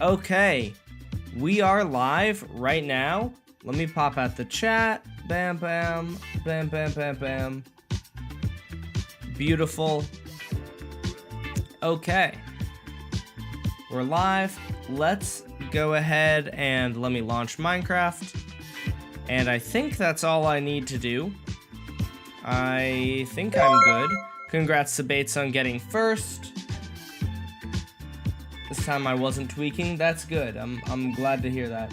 Okay, we are live right now. Let me pop out the chat. Bam, bam, bam, bam, bam, bam. Beautiful. Okay, we're live. Let's go ahead and let me launch Minecraft. And I think that's all I need to do. I think I'm good. Congrats to Bates on getting first. This time I wasn't tweaking. That's good. I'm glad to hear that.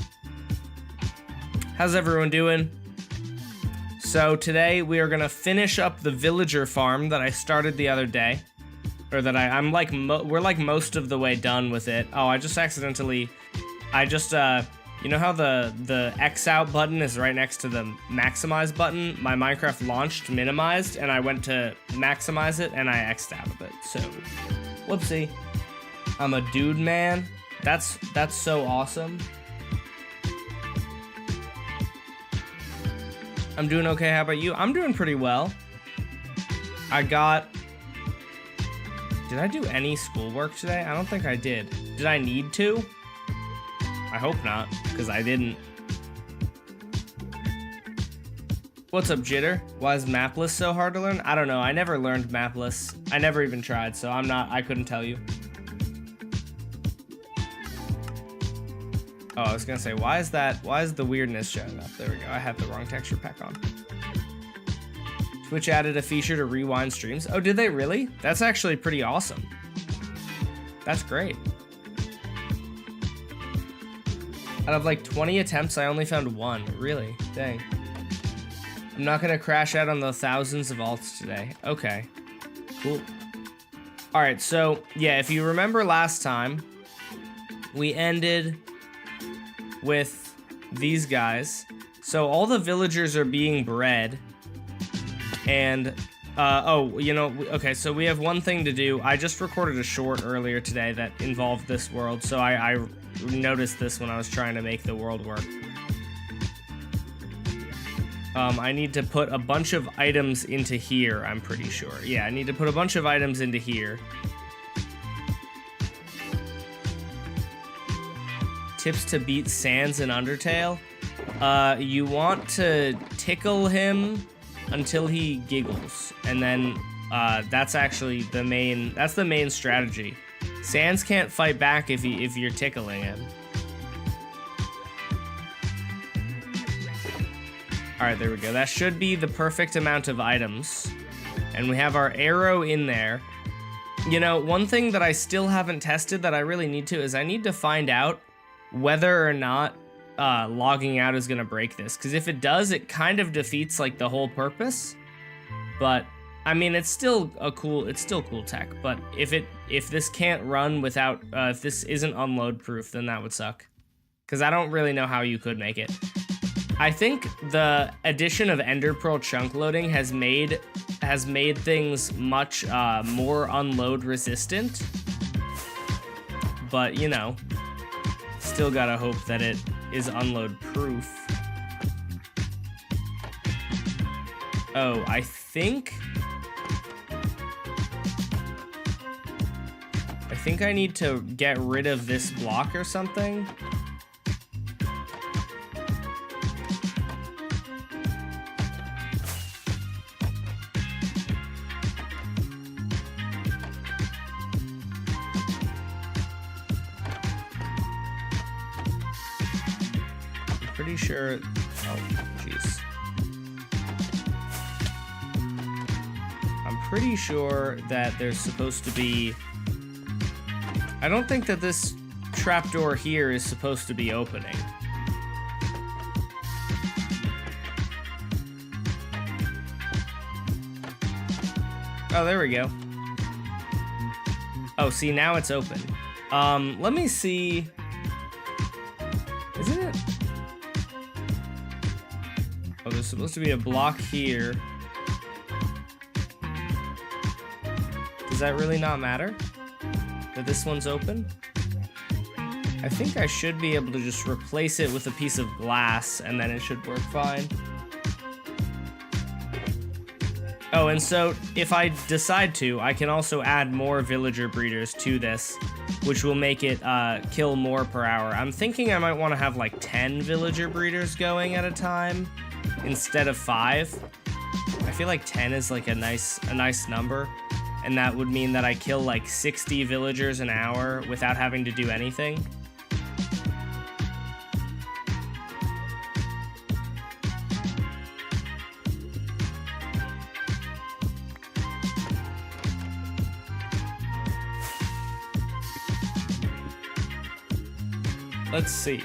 How's everyone doing? So today we are gonna finish up the villager farm that I started the other day, or that we're like most of the way done with it. Oh, I just accidentally, you know how the X out button is right next to the maximize button? My Minecraft launched minimized, and I went to maximize it, and I X'd out of it. So, whoopsie. I'm a dude, man. That's so awesome. I'm doing okay. How about you? I'm doing pretty well. Did I do any schoolwork today? I don't think I did. Did I need to? I hope not, because I didn't. What's up, Jitter? Why is Mapless so hard to learn? I don't know. I never learned Mapless. I never even tried, so I couldn't tell you. Oh, I was gonna say, why is the weirdness showing up? There we go, I have the wrong texture pack on. Twitch added a feature to rewind streams. Oh, did they really? That's actually pretty awesome. That's great. Out of like 20 attempts, I only found one. Really? Dang. I'm not gonna crash out on the thousands of alts today. Okay, cool. All right, so yeah, if you remember last time, we ended with these guys. So all the villagers are being bred, and oh, you know, okay, so we have one thing to do. I just recorded a short earlier today that involved this world, so I noticed this when I was trying to make the world work. I need to put a bunch of items into here, I'm pretty sure. Yeah, I need to put a bunch of items into here. Tips to beat Sans in Undertale. You want to tickle him until he giggles, and then that's actually the main strategy. Sans can't fight back if you're tickling him. All right, there we go. That should be the perfect amount of items, and we have our arrow in there. You know, one thing that I still haven't tested that I really need to is I need to find out whether or not logging out is gonna break this, because if it does, it kind of defeats like the whole purpose. But I mean, it's still cool tech. But if this can't run without if this isn't unload proof, then that would suck, because I don't really know how you could make it. I think the addition of Ender Pearl chunk loading has made things much more unload resistant. But you know, still gotta hope that it is unload proof. Oh, I think I need to get rid of this block or something. Pretty sure. Oh, jeez. I'm pretty sure that there's supposed to be. I don't think that this trapdoor here is supposed to be opening. Oh, there we go. Oh, see, now it's open. Let me see. Isn't it? Oh, there's supposed to be a block here. Does that really not matter? That this one's open? I think I should be able to just replace it with a piece of glass and then it should work fine. Oh, and so if I decide to, I can also add more villager breeders to this which will make it kill more per hour. I'm thinking I might want to have like 10 villager breeders going at a time instead of 5. I feel like 10 is like a nice number, and that would mean that I kill like 60 villagers an hour without having to do anything. Let's see.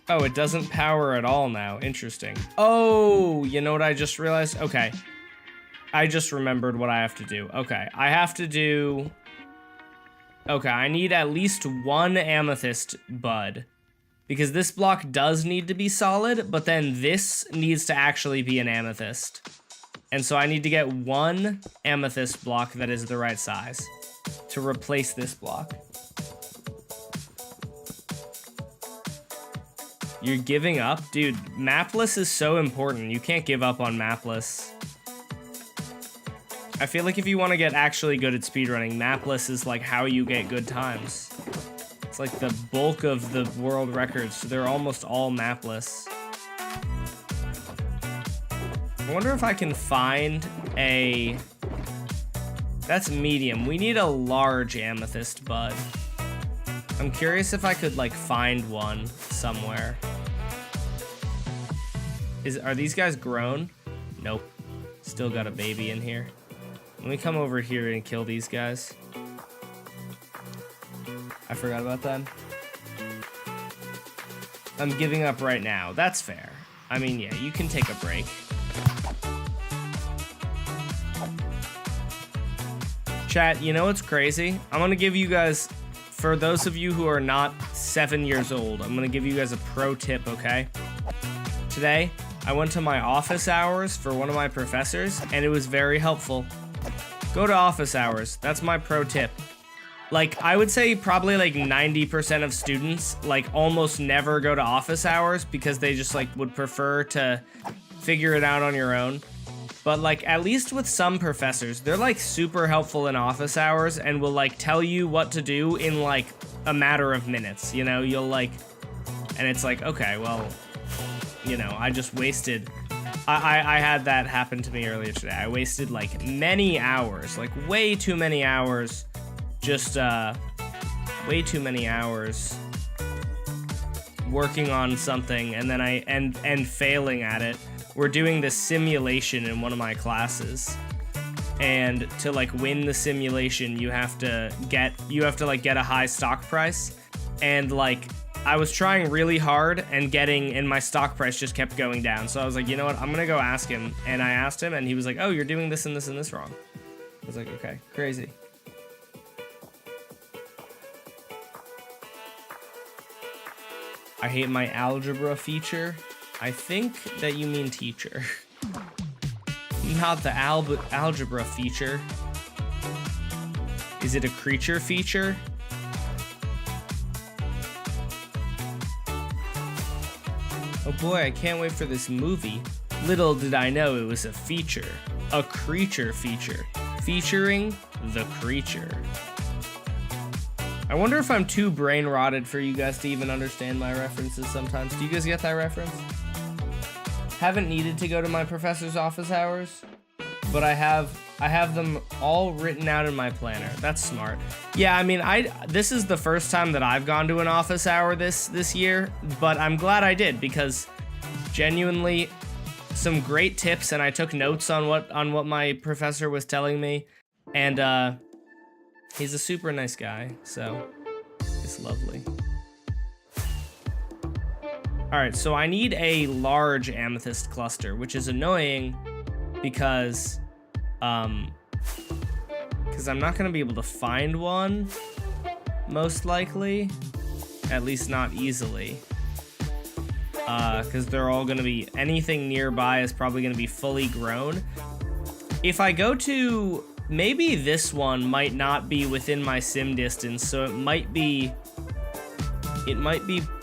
Oh, it doesn't power at all now. Interesting. Oh, you know what I just realized? Okay. I just remembered what I have to do. Okay, I have to do... Okay, I need at least 1 amethyst bud. Because this block does need to be solid, but then this needs to actually be an amethyst. And so I need to get 1 amethyst block that is the right size to replace this block. You're giving up? Dude, mapless is so important. You can't give up on mapless. I feel like if you want to get actually good at speedrunning, mapless is like how you get good times. It's like the bulk of the world records, so they're almost all mapless. I wonder if I can find a... That's medium. We need a large amethyst bud. I'm curious if I could like find one somewhere. Are these guys grown? Nope. Still got a baby in here. Let me come over here and kill these guys. I forgot about that. I'm giving up right now. That's fair. I mean, yeah, you can take a break. Chat, you know what's crazy? I'm gonna give you guys, for those of you who are not 7 years old, I'm gonna give you guys a pro tip, okay? Today, I went to my office hours for one of my professors, and it was very helpful. Go to office hours. That's my pro tip. Like, I would say probably like 90% of students, like, almost never go to office hours because they just, like, would prefer to figure it out on your own. But, like, at least with some professors, they're, like, super helpful in office hours and will, like, tell you what to do in, like, a matter of minutes, you know? You'll, like... And it's like, okay, well, you know, I just wasted... I had that happen to me earlier today. I wasted, like, many hours, like, way too many hours, just, way too many hours working on something, and then and failing at it. We're doing this simulation in one of my classes, and to like win the simulation, you have to get a high stock price, and like I was trying really hard and my stock price just kept going down. So I was like, you know what, I'm gonna go ask him, and I asked him, and he was like, oh, you're doing this and this and this wrong. I was like, okay, crazy. I hate my algebra feature. I think that you mean teacher. Not the algebra feature. Is it a creature feature? Oh boy, I can't wait for this movie. Little did I know it was a feature. A creature feature. Featuring the creature. I wonder if I'm too brain rotted for you guys to even understand my references sometimes. Do you guys get that reference? Haven't needed to go to my professor's office hours, but I have them all written out in my planner. That's smart. Yeah, I mean, this is the first time that I've gone to an office hour this year, but I'm glad I did, because genuinely some great tips, and I took notes on what my professor was telling me, and he's a super nice guy, so it's lovely. All right, so I need a large amethyst cluster, which is annoying because I'm not gonna be able to find one, most likely, at least not easily, because they're all gonna be, anything nearby is probably gonna be fully grown. If I go to, maybe this one might not be within my sim distance, so it might be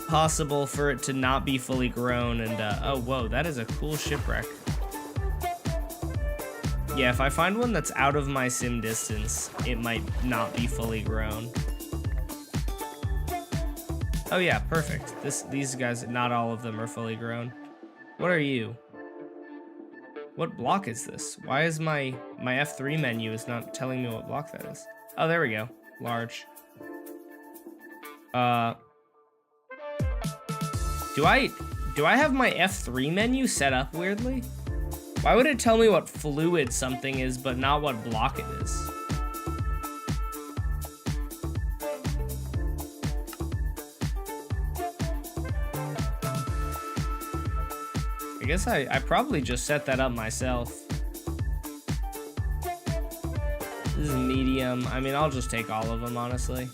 possible for it to not be fully grown. And oh, whoa, that is a cool shipwreck. Yeah, if I find one that's out of my sim distance, it might not be fully grown. Oh yeah, perfect. These guys, not all of them are fully grown. What are you? What block is this? Why is my F3 menu is not telling me what block that is? Oh, there we go. Large. Do I have my F3 menu set up weirdly? Why would it tell me what fluid something is, but not what block it is? I guess I probably just set that up myself. This is medium. I mean, I'll just take all of them, honestly.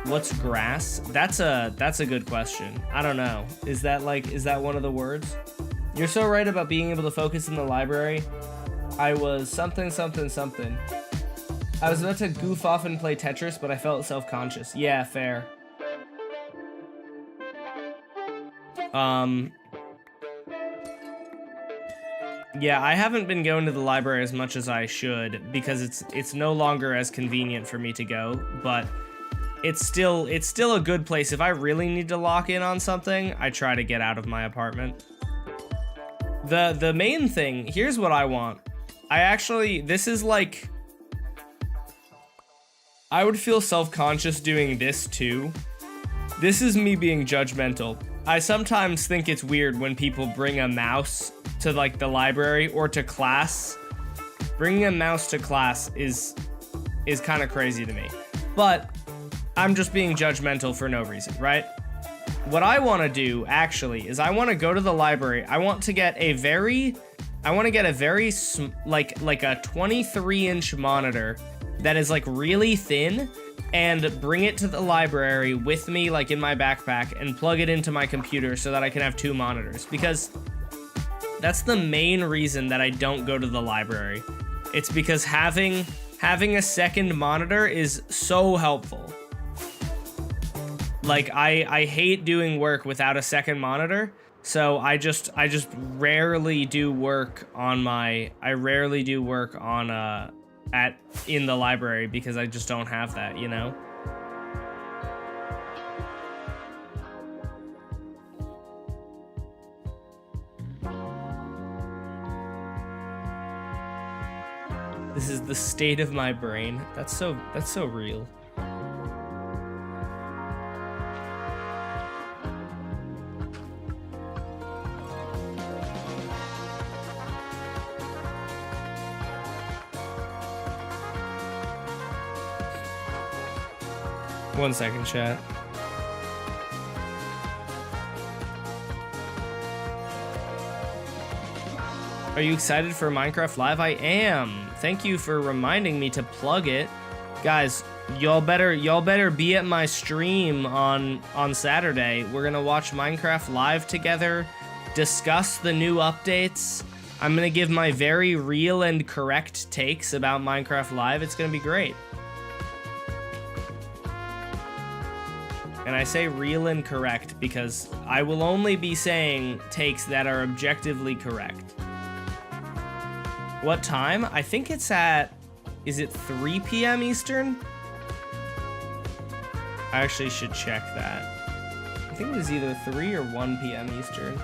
What's grass? That's a good question. I don't know. Is that one of the words? You're so right about being able to focus in the library. I was something. I was about to goof off and play Tetris, but I felt self-conscious. Yeah, fair. Yeah, I haven't been going to the library as much as I should because it's no longer as convenient for me to go, but it's still a good place. If I really need to lock in on something, I try to get out of my apartment. The main thing, here's what I want. This is like, I would feel self-conscious doing this too. This is me being judgmental. I sometimes think it's weird when people bring a mouse to like the library or to class. Bringing a mouse to class is kind of crazy to me. But I'm just being judgmental for no reason, right? What I want to do actually is I want to go to the library. I want to get a very like a 23-inch monitor that is like really thin and bring it to the library with me like in my backpack and plug it into my computer so that I can have 2 monitors, because that's the main reason that I don't go to the library. It's because having a second monitor is so helpful. Like I hate doing work without a second monitor, so I just rarely do work on in the library because I just don't have that, you know? This is the state of my brain. That's so real. One second, chat. Are you excited for Minecraft Live? I am. Thank you for reminding me to plug it. Guys, y'all better be at my stream on Saturday. We're gonna watch Minecraft Live together, discuss the new updates. I'm gonna give my very real and correct takes about Minecraft Live. It's gonna be great. And I say real and correct because I will only be saying takes that are objectively correct. What time? I think it's at, is it 3 p.m. Eastern? I actually should check that. I think it was either 3 or 1 p.m. Eastern.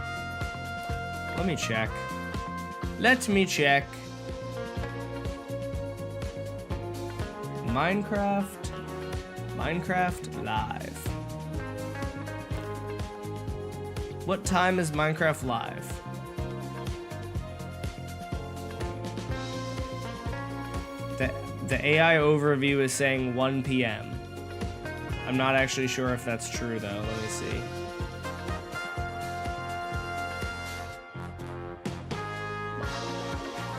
Let me check. Let me check. Minecraft Live. What time is Minecraft Live? The AI overview is saying 1 p.m. I'm not actually sure if that's true though. Let me see.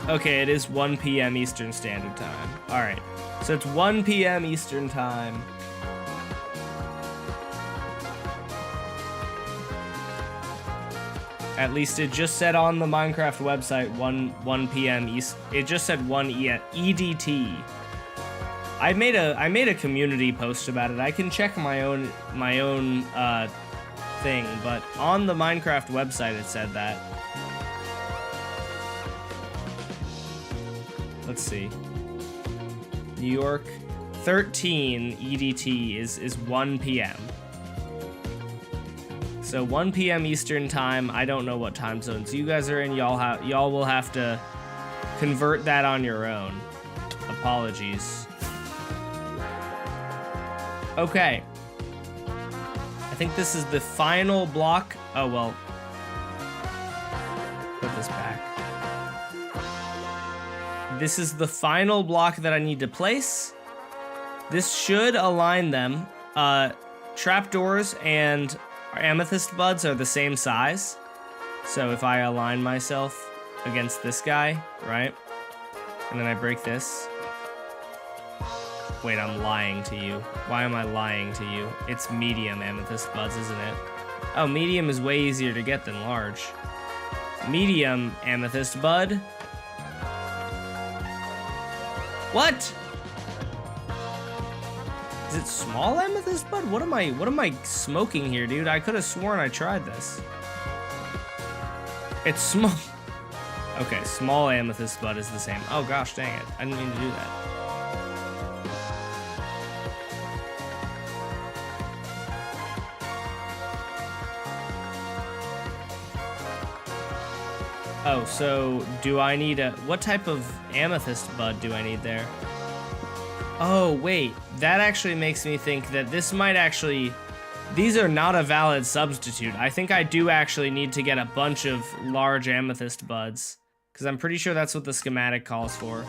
Okay, it is 1 p.m. Eastern Standard Time. All right, so it's 1 p.m. Eastern Time. At least it just said on the Minecraft website 1 p.m. East. It just said 1 EDT. I made a community post about it. I can check my own thing, but on the Minecraft website it said that. Let's see. New York 13 EDT is 1 p.m. So 1 p.m. Eastern time. I don't know what time zones you guys are in. Y'all will have to convert that on your own. Apologies. Okay. I think this is the final block. Oh, well. Put this back. This is the final block that I need to place. This should align them. Trapdoors and amethyst buds are the same size. So if I align myself against this guy, right? And then I break this. Wait, I'm lying to you. Why am I lying to you? It's medium amethyst buds, isn't it? Oh, medium is way easier to get than large. Medium amethyst bud. What? Is it small amethyst bud? What am I smoking here, dude? I could have sworn I tried this. It's small. Okay, small amethyst bud is the same. Oh gosh, dang it. I didn't mean to do that. Oh, so do I need what type of amethyst bud do I need there? Oh, wait, that actually makes me think that this might actually, these are not a valid substitute. I think I do actually need to get a bunch of large amethyst buds, because I'm pretty sure that's what the schematic calls for.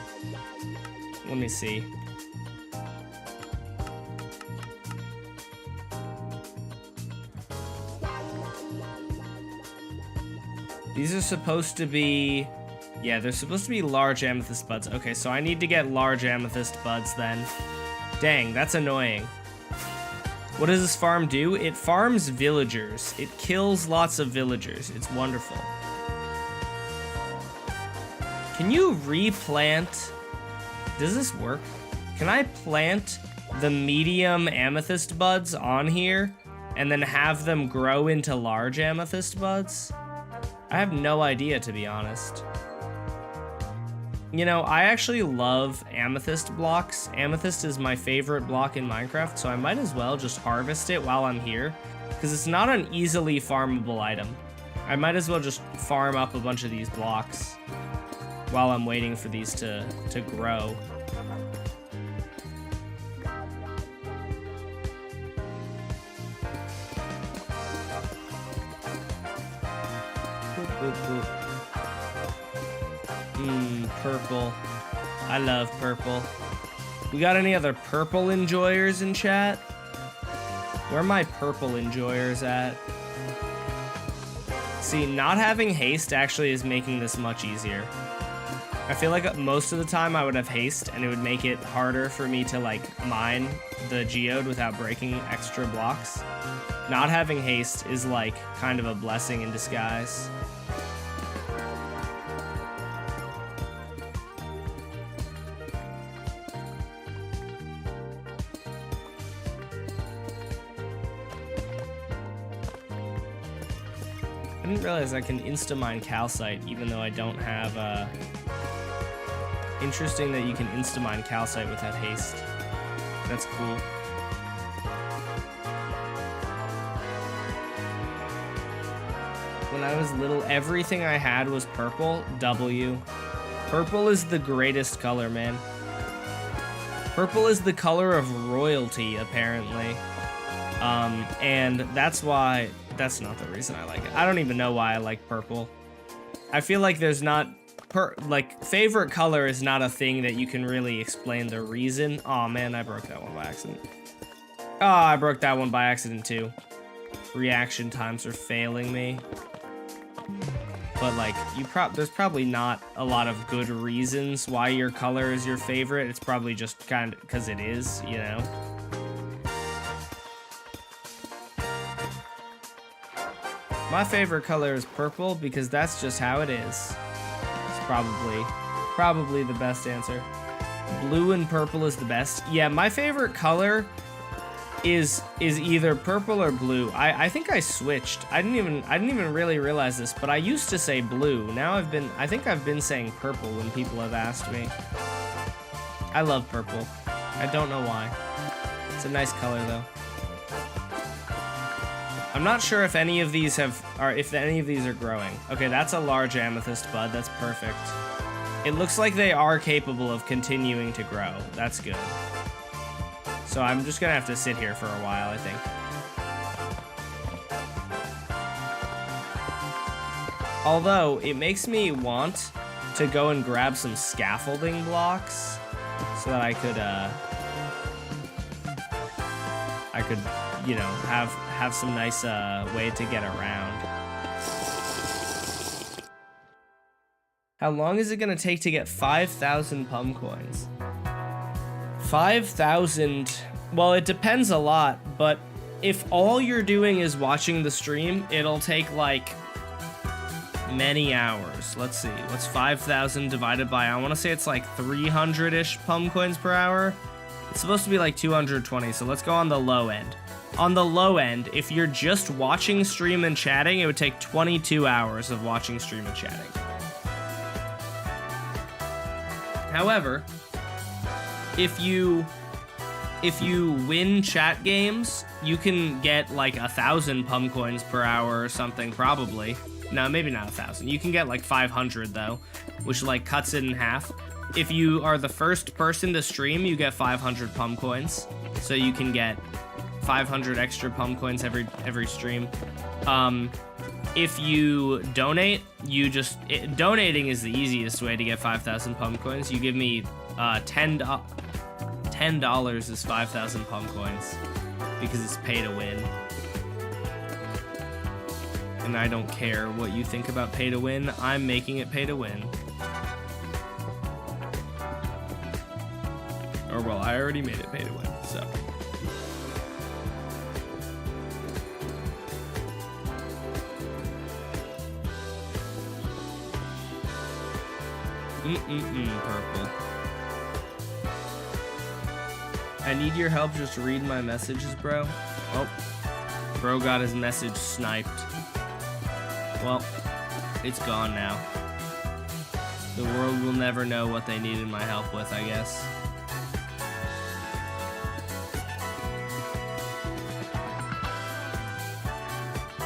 Let me see. These are supposed to be, yeah, they're supposed to be large amethyst buds. Okay, so I need to get large amethyst buds then. Dang, that's annoying. What does this farm do? It farms villagers. It kills lots of villagers. It's wonderful. Can you replant? Does this work? Can I plant the medium amethyst buds on here and then have them grow into large amethyst buds? I have no idea, to be honest. You know, I actually love amethyst blocks. Amethyst is my favorite block in Minecraft, so I might as well just harvest it while I'm here, because it's not an easily farmable item. I might as well just farm up a bunch of these blocks while I'm waiting for these to grow. Purple. I love purple. We got any other purple enjoyers in chat? Where are my purple enjoyers at? See, not having haste actually is making this much easier. I feel like most of the time I would have haste and it would make it harder for me to like mine the geode without breaking extra blocks. Not having haste is like kind of a blessing in disguise. I didn't realize I can insta-mine calcite even though I don't have, Interesting that you can insta-mine calcite without haste. That's cool. When I was little, everything I had was purple. W. Purple is the greatest color, man. Purple is the color of royalty, apparently. And that's why... That's not the reason I like it. I don't even know why I like purple. I feel like there's not... favorite color is not a thing that you can really explain the reason. Oh man, I broke that one by accident. Oh, I broke that one by accident too. Reaction times are failing me. But like, there's probably not a lot of good reasons why your color is your favorite. It's probably just kind of because it is, you know? My favorite color is purple because that's just how it is. It's probably the best answer. Blue and purple is the best. Yeah, my favorite color is either purple or blue. I think I switched. I didn't even really realize this, but I used to say blue. Now I think I've been saying purple when people have asked me. I love purple. I don't know why. It's a nice color though. I'm not sure if any of these are growing. Okay, that's a large amethyst bud. That's perfect. It looks like they are capable of continuing to grow. That's good. So I'm just gonna have to sit here for a while, I think. Although, it makes me want to go and grab some scaffolding blocks so that I could, you know, have some nice way to get around. How long is it gonna take to get 5,000 pum coins? 5,000, well, it depends a lot, but if all you're doing is watching the stream, it'll take like many hours. Let's see, what's 5,000 divided by, I wanna say it's like 300-ish pum coins per hour. It's supposed to be like 220, so let's go on the low end. On the low end, if you're just watching stream and chatting, it would take 22 hours of watching stream and chatting. However, if you win chat games, you can get like 1,000 pum coins per hour or something, probably. No, maybe not 1,000. You can get like 500 though, which like cuts it in half. If you are the first person to stream, you get 500 pum coins, so you can get 500 extra pum coins every stream. If you donate, donating is the easiest way to get 5,000 pum coins. You give me $10 is 5,000 pum coins because it's pay to win. And I don't care what you think about pay to win. I'm making it pay to win. Or well, I already made it pay to win, so. Purple. I need your help just read my messages, bro. Oh, bro got his message sniped. Well, it's gone now. The world will never know what they needed my help with, I guess.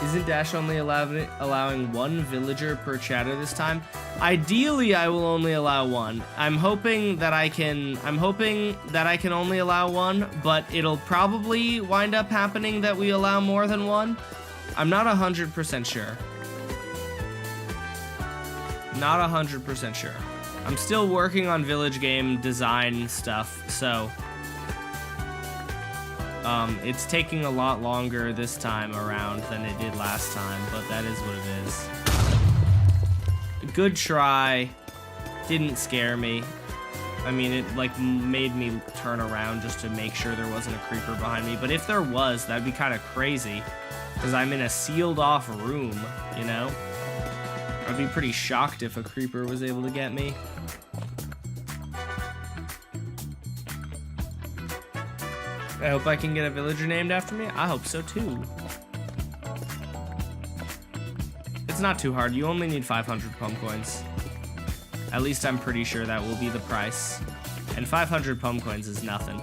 Isn't Dash only allowing one villager per chatter this time? Ideally, I will only allow one. I'm hoping that I can only allow one, but it'll probably wind up happening that we allow more than one. I'm not 100% sure. Not 100% sure. I'm still working on village game design stuff, so it's taking a lot longer this time around than it did last time, but that is what it is. Good try. Didn't scare me. I mean, it like made me turn around just to make sure there wasn't a creeper behind me, but if there was, that'd be kind of crazy because I'm in a sealed off room, you know? I'd be pretty shocked if a creeper was able to get me. I hope I can get a villager named after me. I hope so too. It's not too hard. You only need 500 pum coins. At least I'm pretty sure that will be the price. And 500 pum coins is nothing.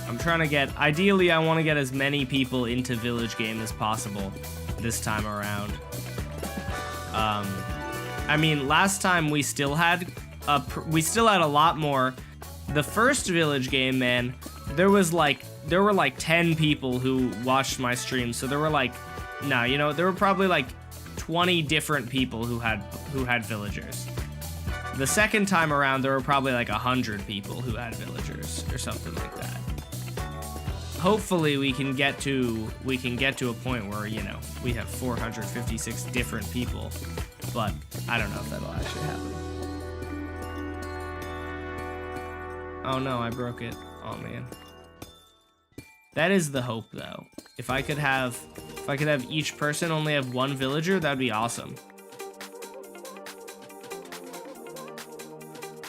I'm trying to get, ideally I want to get as many people into village game as possible this time around. I mean, last time we still had a lot more. The first village game, man, there were like 10 people who watched my stream. So there were like, no, you know, there were probably like 20 different people who had villagers. The second time around, there were probably like 100 people who had villagers or something like that. Hopefully we can get to a point where, you know, we have 456 different people, but I don't know if that'll actually happen. Oh no, I broke it. Oh man. That is the hope, though. If I could have each person only have one villager, that'd be awesome.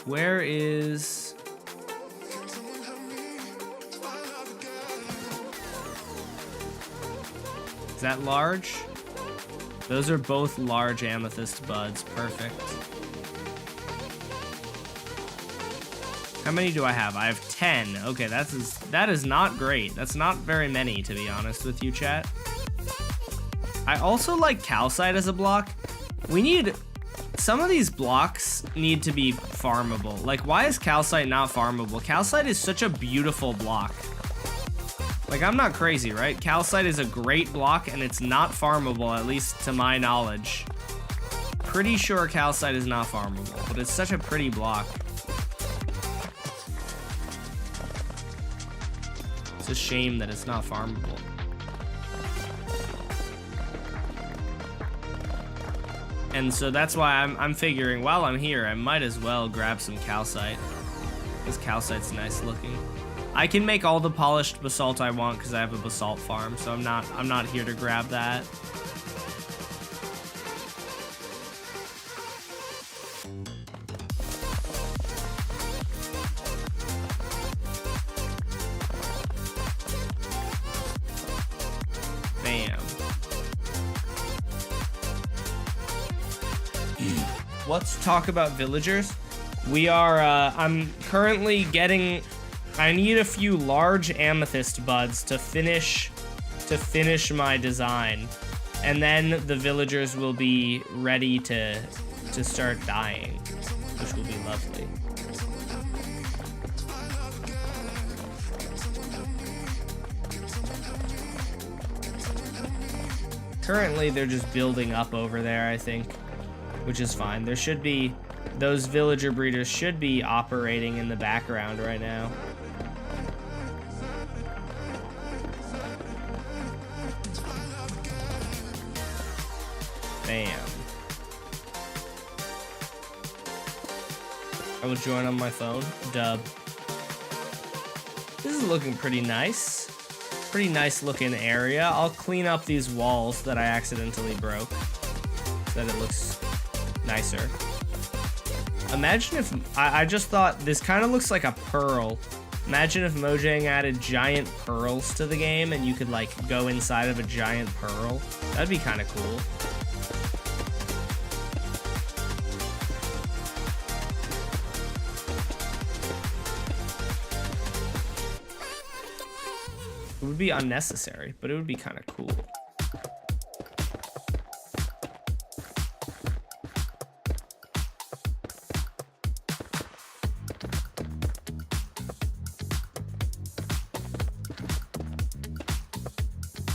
Where is... Is that large? Those are both large amethyst buds. Perfect. How many do I have? I have 10. Okay, that is not great. That's not very many, to be honest with you, chat. I also like calcite as a block. Some of these blocks need to be farmable. Like, why is calcite not farmable? Calcite is such a beautiful block. Like, I'm not crazy, right? Calcite is a great block, and it's not farmable, at least to my knowledge. Pretty sure calcite is not farmable, but it's such a pretty block. It's a shame that it's not farmable. And so that's why I'm figuring, while I'm here, I might as well grab some calcite. Because calcite's nice looking. I can make all the polished basalt I want because I have a basalt farm, so I'm not here to grab that. Bam. Let's talk about villagers. We are I'm currently getting, I need a few large amethyst buds to finish my design, and then the villagers will be ready to start dying, which will be lovely. Currently, they're just building up over there, I think, which is fine. There should be, those villager breeders should be operating in the background right now. Bam. I will join on my phone. Dub. This is looking pretty nice. Pretty nice looking area. I'll clean up these walls that I accidentally broke so that it looks nicer. Imagine if, I just thought this kind of looks like a pearl. Imagine if Mojang added giant pearls to the game and you could like go inside of a giant pearl. That'd be kind of cool. It would be unnecessary, but it would be kind of cool.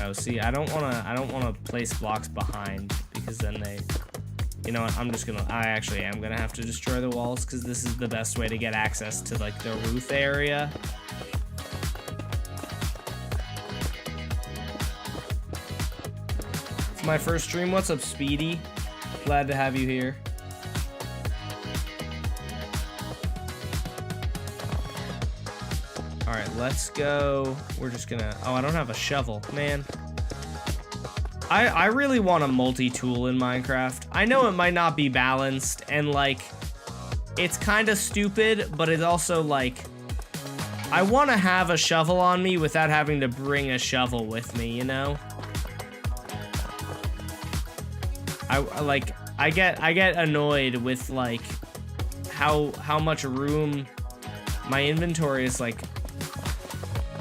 Oh, see, I don't wanna place blocks behind, because then they, you know what, I actually am gonna have to destroy the walls, because this is the best way to get access to like the roof area. It's my first stream. What's up, Speedy? Glad to have you here. All right, let's go. We're just gonna, oh, I don't have a shovel, man. I really want a multi-tool in Minecraft. I know it might not be balanced, and like, it's kind of stupid, but it's also like, I want to have a shovel on me without having to bring a shovel with me, you know? I get annoyed with like how much room my inventory is. Like,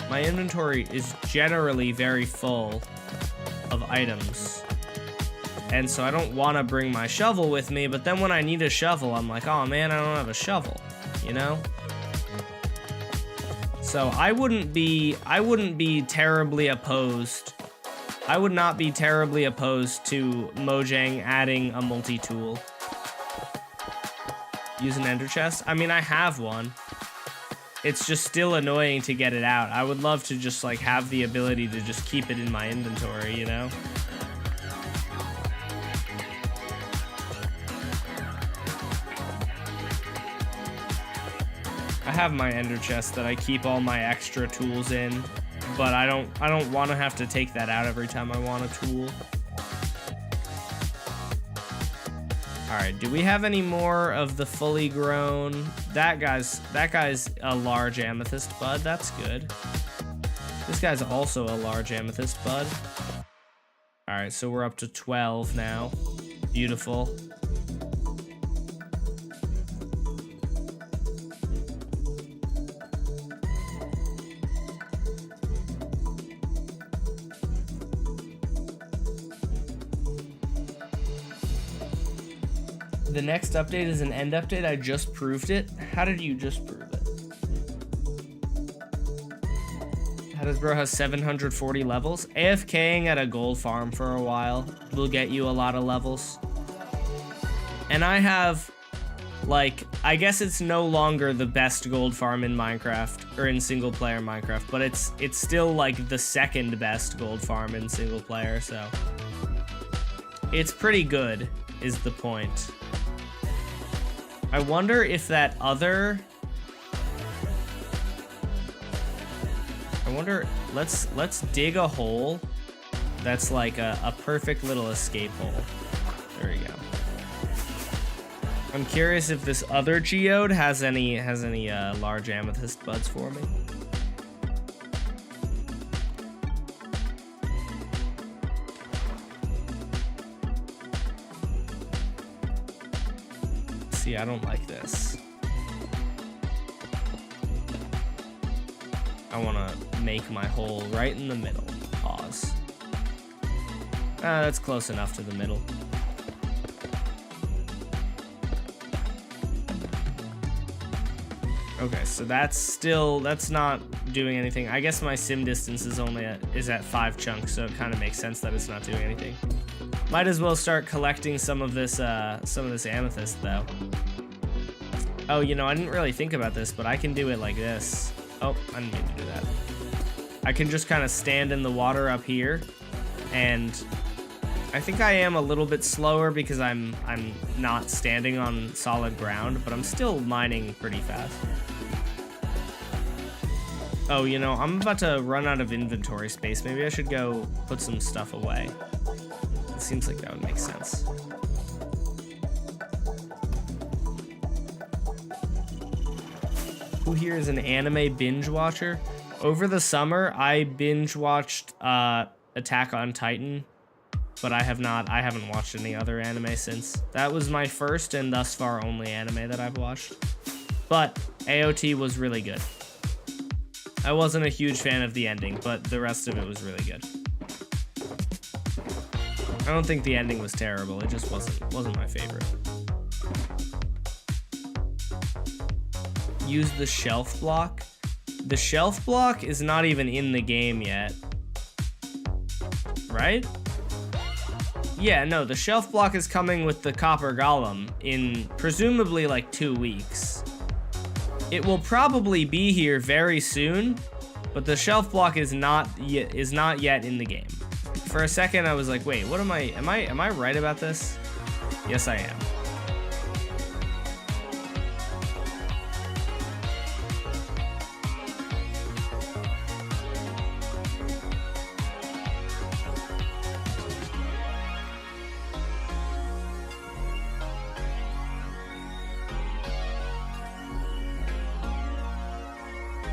my inventory is generally very full of items, and so I don't want to bring my shovel with me, but then when I need a shovel, I'm like, oh man, I don't have a shovel, you know? So I wouldn't be terribly opposed. I would not be terribly opposed to Mojang adding a multi-tool. Use an ender chest? I mean, I have one. It's just still annoying to get it out. I would love to just like have the ability to just keep it in my inventory, you know? I have my ender chest that I keep all my extra tools in, but I don't want to have to take that out every time I want a tool. All right, do we have any more of the fully grown? That guy's a large amethyst bud. That's good. This guy's also a large amethyst bud. All right, so we're up to 12 now. Beautiful. The next update is an end update. I just proved it. How did you just prove it? How does bro have 740 levels? AFKing at a gold farm for a while will get you a lot of levels. And I have, like, I guess it's no longer the best gold farm in Minecraft, or in single player Minecraft, but it's still like the second best gold farm in single player, so. It's pretty good, is the point. I wonder if that other... I wonder, let's dig a hole that's like a perfect little escape hole. There we go. I'm curious if this other geode has any large amethyst buds for me. See, I don't like this. I want to make my hole right in the middle. Pause. That's close enough to the middle. Okay, so that's not doing anything. I guess my sim distance is at 5 chunks, so it kind of makes sense that it's not doing anything. Might as well start collecting some of this amethyst though. Oh, you know, I didn't really think about this, but I can do it like this. Oh, I didn't mean to do that. I can just kind of stand in the water up here, and I think I am a little bit slower because I'm not standing on solid ground, but I'm still mining pretty fast. Oh, you know, I'm about to run out of inventory space. Maybe I should go put some stuff away. It seems like that would make sense. Who here is an anime binge watcher? Over the summer, I binge watched Attack on Titan, but I haven't watched any other anime since. That was my first and thus far only anime that I've watched. But AOT was really good. I wasn't a huge fan of the ending, but the rest of it was really good. I don't think the ending was terrible. It just wasn't my favorite. Use the shelf block. The shelf block is not even in the game yet. Right? Yeah, no, the shelf block is coming with the copper golem in presumably like 2 weeks. It will probably be here very soon, but the shelf block is not yet in the game. For a second I was like, wait, what am I right about this? Yes, I am.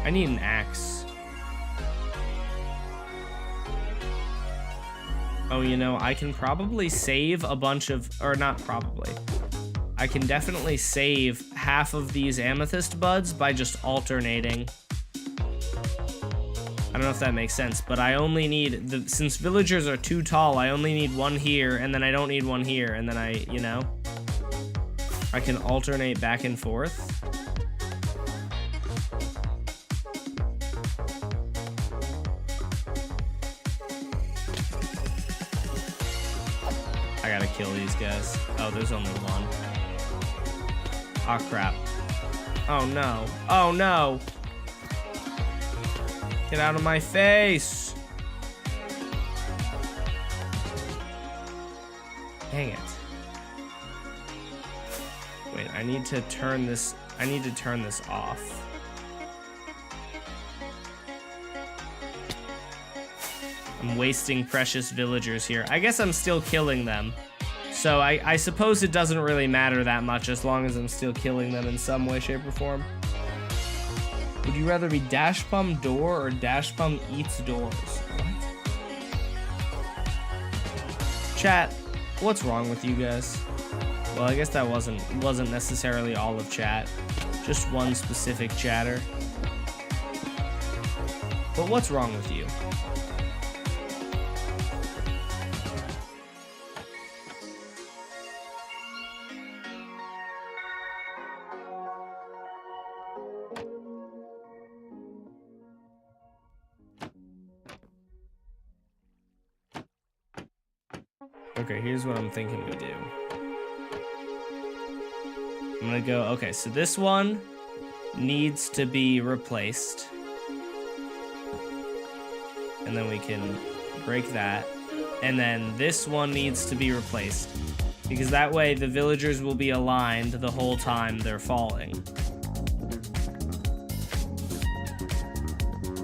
I need an axe. Oh, you know, I can probably save a bunch of, or not probably. I can definitely save half of these amethyst buds by just alternating. I don't know if that makes sense, but I only need, since villagers are too tall, I only need one here, and then I don't need one here, and then I can alternate back and forth. I gotta kill these guys. Oh, there's only one. Oh, crap. Oh, no. Oh, no. Get out of my face. Dang it. Wait, I need to turn this off. I'm wasting precious villagers here. I guess I'm still killing them. So I suppose it doesn't really matter that much as long as I'm still killing them in some way, shape, or form. Would you rather be Dash Bum Door or Dash Bum Eats Doors? What? Chat, what's wrong with you guys? Well, I guess that wasn't necessarily all of chat. Just one specific chatter. But what's wrong with you? Okay, here's what I'm thinking we do. I'm gonna go, okay, so this one needs to be replaced. And then we can break that. And then this one needs to be replaced. Because that way the villagers will be aligned the whole time they're falling.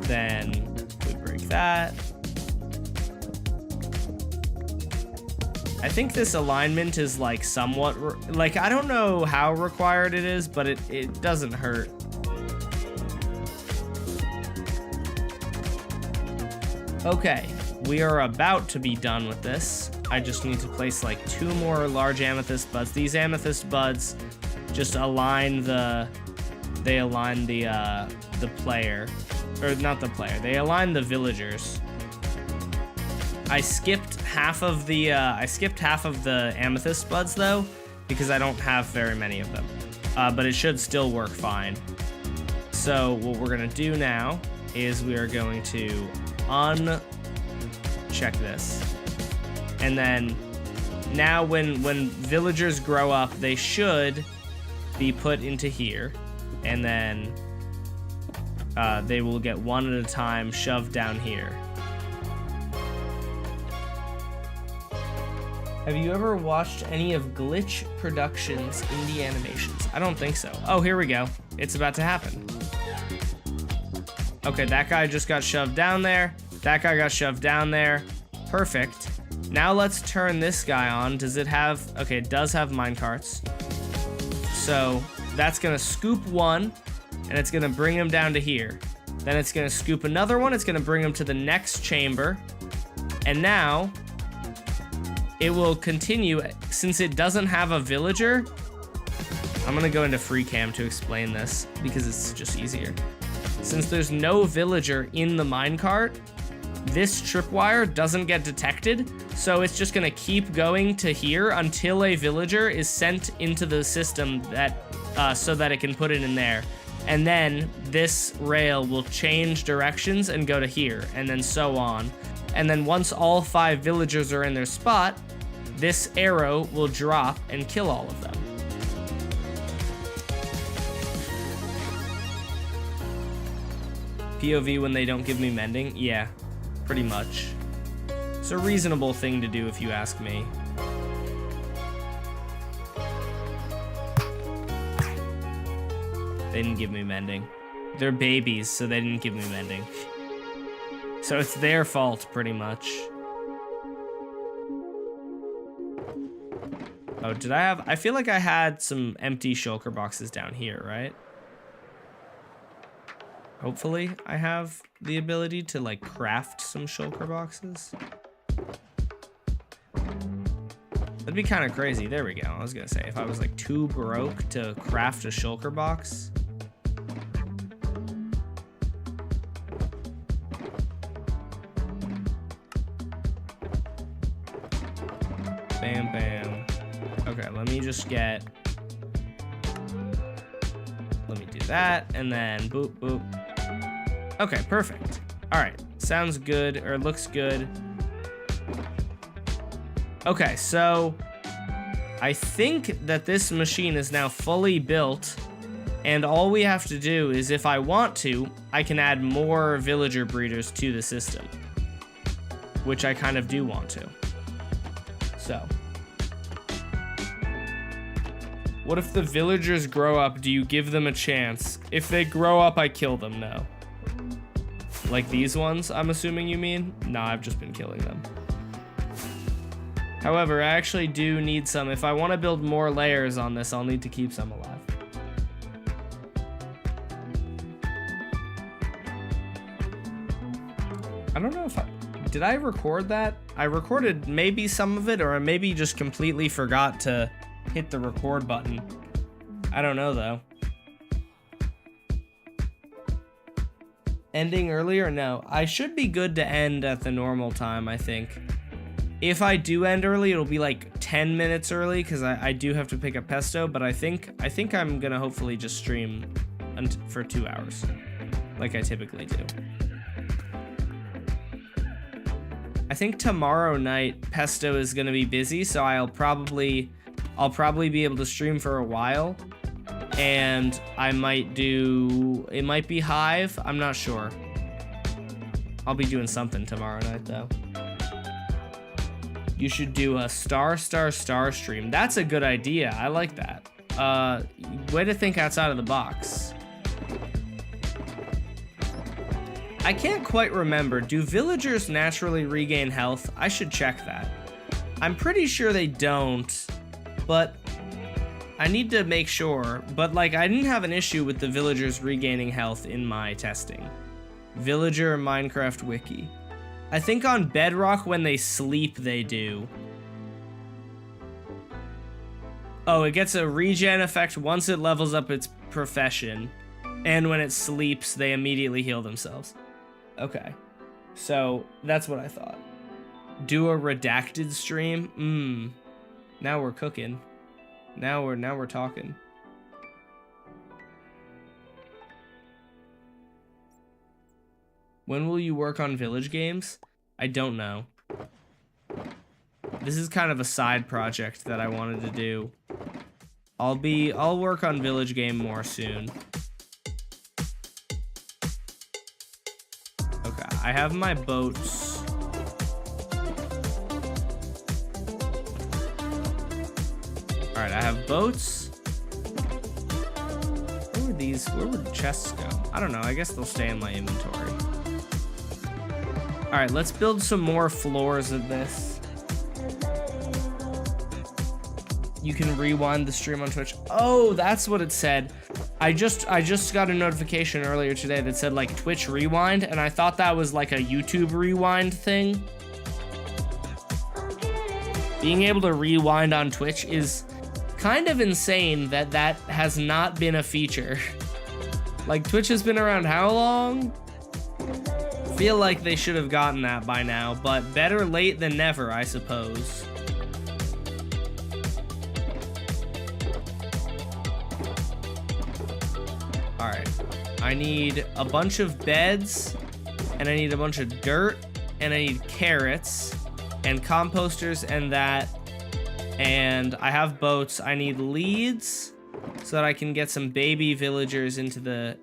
Then we break that. I think this alignment is like somewhat, like I don't know how required it is, but it doesn't hurt. Okay, we are about to be done with this. I just need to place like 2 more large amethyst buds. These amethyst buds just align the player, or not the player, they align the villagers. I skipped half of the amethyst buds though, because I don't have very many of them. But it should still work fine. So what we're gonna do now is we are going to uncheck this. And then now when villagers grow up, they should be put into here. And then they will get one at a time shoved down here. Have you ever watched any of Glitch Productions' indie animations? I don't think so. Oh, here we go. It's about to happen. Okay, that guy just got shoved down there. That guy got shoved down there. Perfect. Now let's turn this guy on. Does it have... Okay, it does have minecarts. So that's gonna scoop one, and it's gonna bring him down to here. Then it's gonna scoop another one. It's gonna bring him to the next chamber. And now... it will continue, since it doesn't have a villager. I'm gonna go into free cam to explain this because it's just easier. Since there's no villager in the minecart, this tripwire doesn't get detected, so it's just gonna keep going to here until a villager is sent into the system that so that it can put it in there. And then this rail will change directions and go to here, and then so on. And then once all 5 villagers are in their spot, this arrow will drop and kill all of them. POV when they don't give me mending? Yeah, pretty much. It's a reasonable thing to do if you ask me. They didn't give me mending. They're babies, so they didn't give me mending. So it's their fault, pretty much. Oh, did I have... I feel like I had some empty shulker boxes down here, right? Hopefully, I have the ability to, like, craft some shulker boxes. That'd be kind of crazy. There we go. I was gonna say, if I was, like, too broke to craft a shulker box... Bam, bam. Okay, let me just get... Let me do that, and then boop, boop. Okay, perfect. All right, sounds good, or looks good. Okay, so I think that this machine is now fully built, and all we have to do is, if I want to, I can add more villager breeders to the system, which I kind of do want to. So, what if the villagers grow up? Do you give them a chance? If they grow up, I kill them. No. Like these ones, I'm assuming you mean? Nah, I've just been killing them. However, I actually do need some. If I want to build more layers on this, I'll need to keep some alive. I don't know if did I record that? I recorded maybe some of it, or I maybe just completely forgot to hit the record button. I don't know though. Ending earlier? No. I should be good to end at the normal time, I think. If I do end early, it'll be like 10 minutes early, because I do have to pick up Pesto, but I think I'm gonna hopefully just stream for 2 hours, like I typically do. I think tomorrow night Pesto is gonna be busy, so I'll probably be able to stream for a while. And I might do, it might be Hive, I'm not sure. I'll be doing something tomorrow night though. You should do a star stream. That's a good idea, I like that. Way to think outside of the box. I can't quite remember, do villagers naturally regain health? I should check that. I'm pretty sure they don't, but I need to make sure, but like I didn't have an issue with the villagers regaining health in my testing. Villager Minecraft wiki. I think on Bedrock when they sleep they do. Oh, it gets a regen effect once it levels up its profession, and when it sleeps they immediately heal themselves. Okay, so that's what I thought. Do a redacted stream? Now we're cooking. Now we're talking. When will you work on village games? I don't know. This is kind of a side project that I wanted to do. I'll work on village game more soon. Okay, I have my boats. Alright, I have boats. Where would chests go? I don't know, I guess they'll stay in my inventory. Alright, let's build some more floors of this. You can rewind the stream on Twitch. Oh, that's what it said. I just got a notification earlier today that said like Twitch rewind, and I thought that was like a YouTube rewind thing. Being able to rewind on Twitch is kind of insane that has not been a feature. Like, Twitch has been around how long? Feel like they should have gotten that by now, but better late than never, I suppose. Alright, I need a bunch of beds, and I need a bunch of dirt, and I need carrots, and composters, and that. And I have boats. I need leads so that I can get some baby villagers into the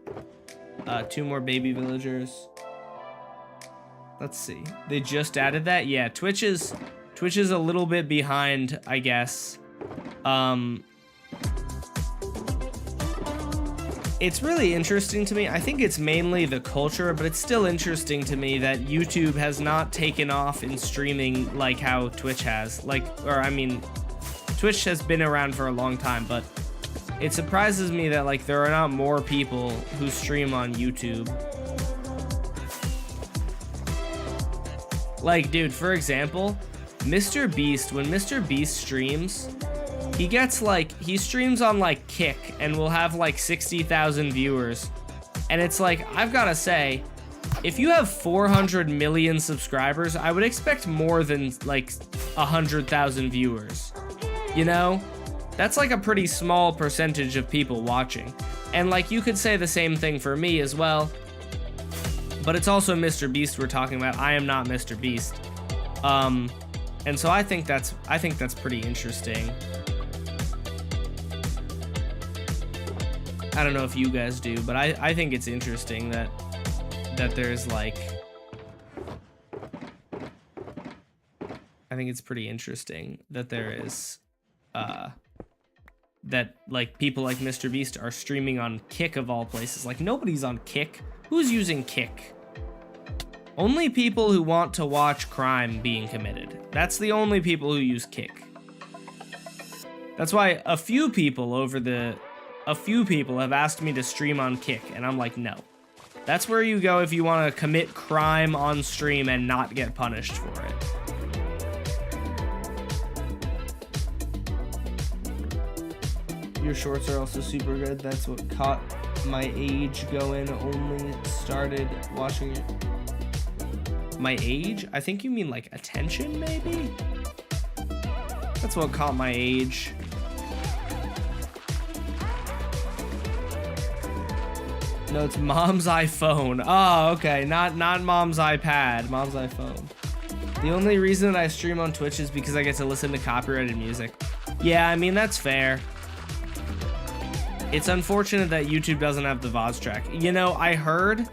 2 more baby villagers. Let's see. They just added that? Yeah, Twitch is a little bit behind, I guess. It's really interesting to me. I think it's mainly the culture, but it's still interesting to me that YouTube has not taken off in streaming like how Twitch has. Twitch has been around for a long time, but it surprises me that like there are not more people who stream on YouTube. Like, dude, for example, Mr. Beast, when Mr. Beast streams, he streams on like Kick and will have like 60,000 viewers. And it's like, I've gotta say, if you have 400 million subscribers, I would expect more than like 100,000 viewers. You know? That's like a pretty small percentage of people watching. And like, you could say the same thing for me as well. But it's also Mr. Beast we're talking about. I am not Mr. Beast. And so I think that's pretty interesting. I don't know if you guys do, but I think it's interesting that there's like, I think it's pretty interesting that there is that like people like Mr. Beast are streaming on Kick of all places. Like, nobody's on Kick. Who's using Kick? Only people who want to watch crime being committed. That's the only people who use Kick. That's why a few people have asked me to stream on Kick, and I'm like, no. That's where you go if you want to commit crime on stream and not get punished for it. Your shorts are also super good. That's what caught my age going. Only started watching it. My age? I think you mean like attention, maybe? That's what caught my age. No, it's mom's iPhone. Oh, okay. Not mom's iPad. Mom's iPhone. The only reason that I stream on Twitch is because I get to listen to copyrighted music. Yeah, I mean, that's fair. It's unfortunate that YouTube doesn't have the VODs track. You know, I heard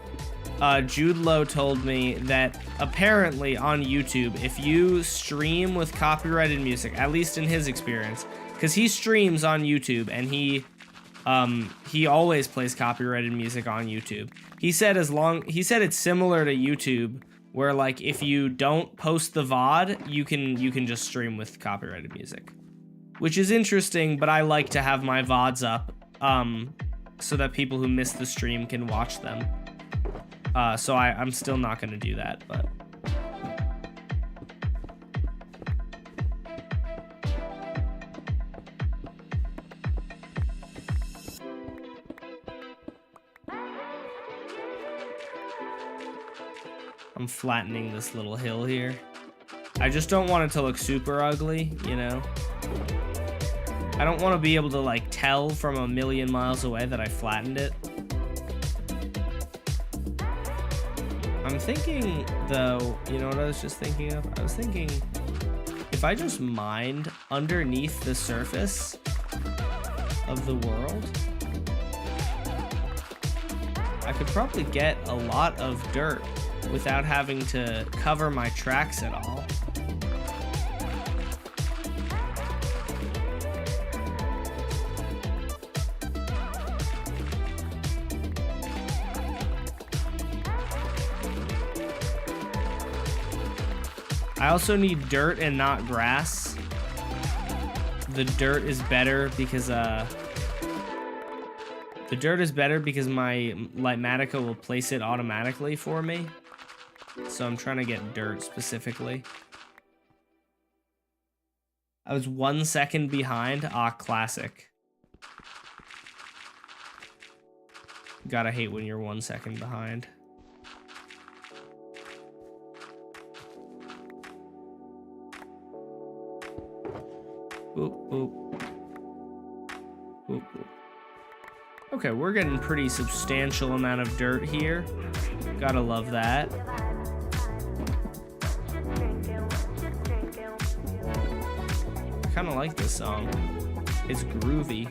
Jude Lowe told me that apparently on YouTube, if you stream with copyrighted music, at least in his experience, because he streams on YouTube and he always plays copyrighted music on YouTube. He said it's similar to YouTube, where like if you don't post the VOD, you can just stream with copyrighted music, which is interesting. But I like to have my VODs up, so that people who miss the stream can watch them. So I'm still not gonna do that, but. I'm flattening this little hill here. I just don't want it to look super ugly, you know? I don't want to be able to like tell from a million miles away that I flattened it. I'm thinking though, you know what I was just thinking of? I was thinking if I just mined underneath the surface of the world, I could probably get a lot of dirt without having to cover my tracks at all. I also need dirt and not grass. The dirt is better because my Lightmatica will place it automatically for me. So I'm trying to get dirt specifically. I was 1 second behind. Ah, classic. Gotta hate when you're 1 second behind. Oop, oop. Oop, oop. Okay, we're getting pretty substantial amount of dirt here. Gotta love that. I kind of like this song. It's groovy.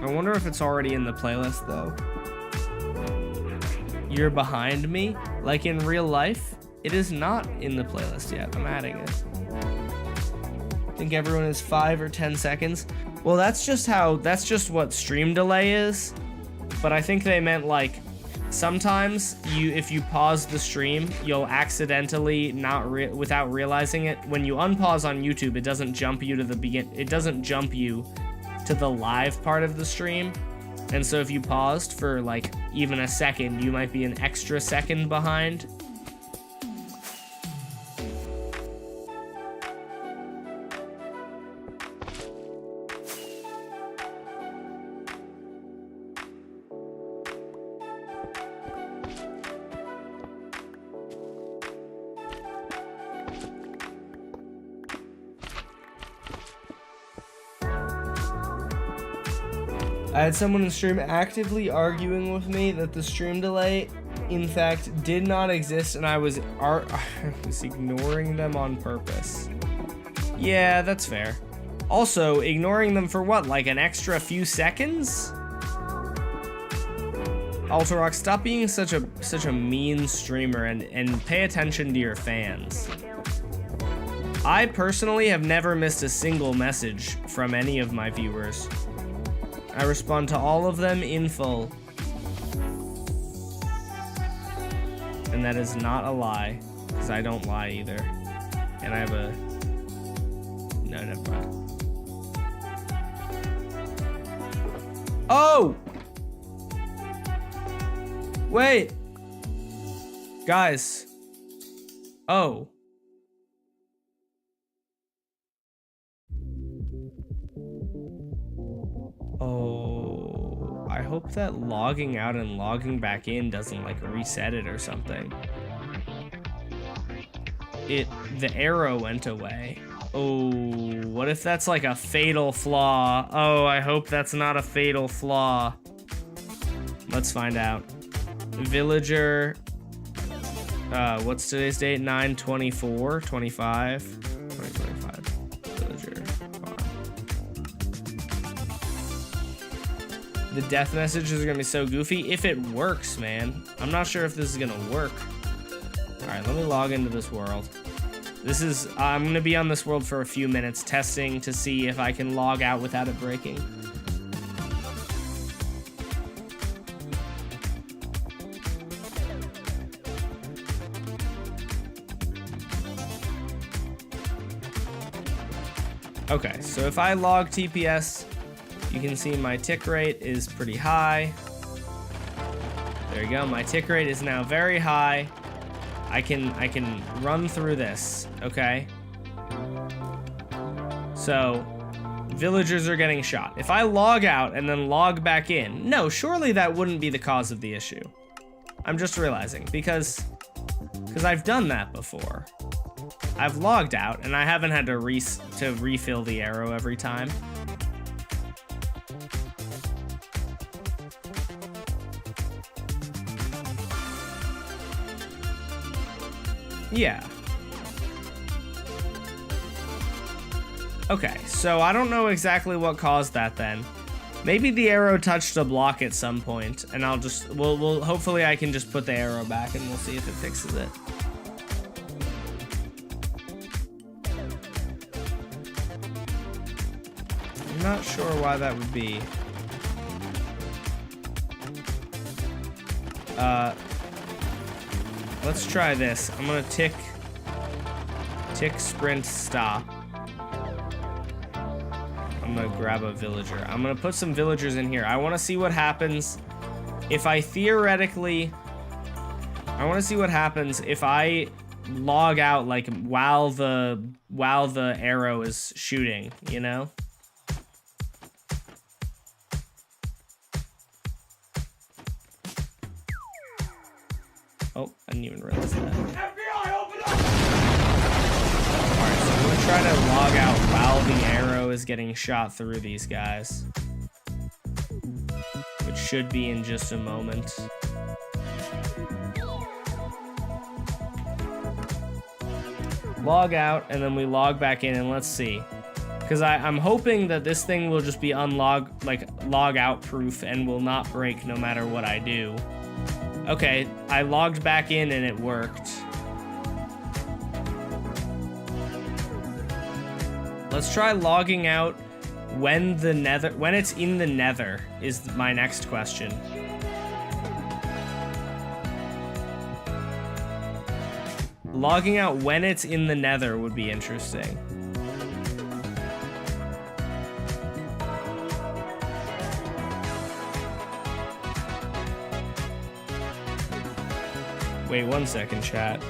I wonder if it's already in the playlist though. You're behind me? Like in real life? It is not in the playlist yet. I'm adding it. I think everyone is 5 or 10 seconds. Well, that's just what stream delay is. But I think they meant like sometimes if you pause the stream, you'll accidentally without realizing it. When you unpause on YouTube, it doesn't jump you to the live part of the stream. And so if you paused for like even a second, you might be an extra second behind. I had someone in stream actively arguing with me that the stream delay, in fact, did not exist, and I was ignoring them on purpose. Yeah, that's fair. Also, ignoring them for what, like an extra few seconds? Alterock, stop being such a mean streamer and pay attention to your fans. I personally have never missed a single message from any of my viewers. I respond to all of them in full. And that is not a lie, because I don't lie either. And I have a... No, never mind. Oh! Wait! Guys. Oh. Oh. I hope that logging out and logging back in doesn't, like, reset it or something. The arrow went away. Oh, what if that's like a fatal flaw? Oh, I hope that's not a fatal flaw. Let's find out. Villager, what's today's date? 9/24, 25, 2025. Villager farm. The death message is gonna be so goofy if it works, man. I'm not sure if this is gonna work. All right, let me log into this world. I'm gonna be on this world for a few minutes testing to see if I can log out without it breaking. Okay, so if I log TPS, you can see my tick rate is pretty high. There you go, my tick rate is now very high. I can run through this, okay? So, villagers are getting shot. If I log out and then log back in, no, surely that wouldn't be the cause of the issue. I'm just realizing, because I've done that before. I've logged out and I haven't had to refill the arrow every time. Yeah. Okay, so I don't know exactly what caused that then. Maybe the arrow touched a block at some point, and we'll hopefully I can just put the arrow back and we'll see if it fixes it. I'm not sure why that would be. Let's try this. I'm gonna tick sprint stop. I'm gonna grab a villager. I'm gonna put some villagers in here. I wanna see what happens if I theoretically, I wanna see what happens if I log out like while the arrow is shooting, you know? Oh, I didn't even realize that. FBI, open up! Alright, so I'm gonna try to log out while the arrow is getting shot through these guys. Which should be in just a moment. Log out, and then we log back in, and let's see. Because I'm hoping that this thing will just be log out proof and will not break no matter what I do. Okay, I logged back in and it worked. Let's try logging out when it's in the nether is my next question. Logging out when it's in the nether would be interesting. Wait 1 second, chat.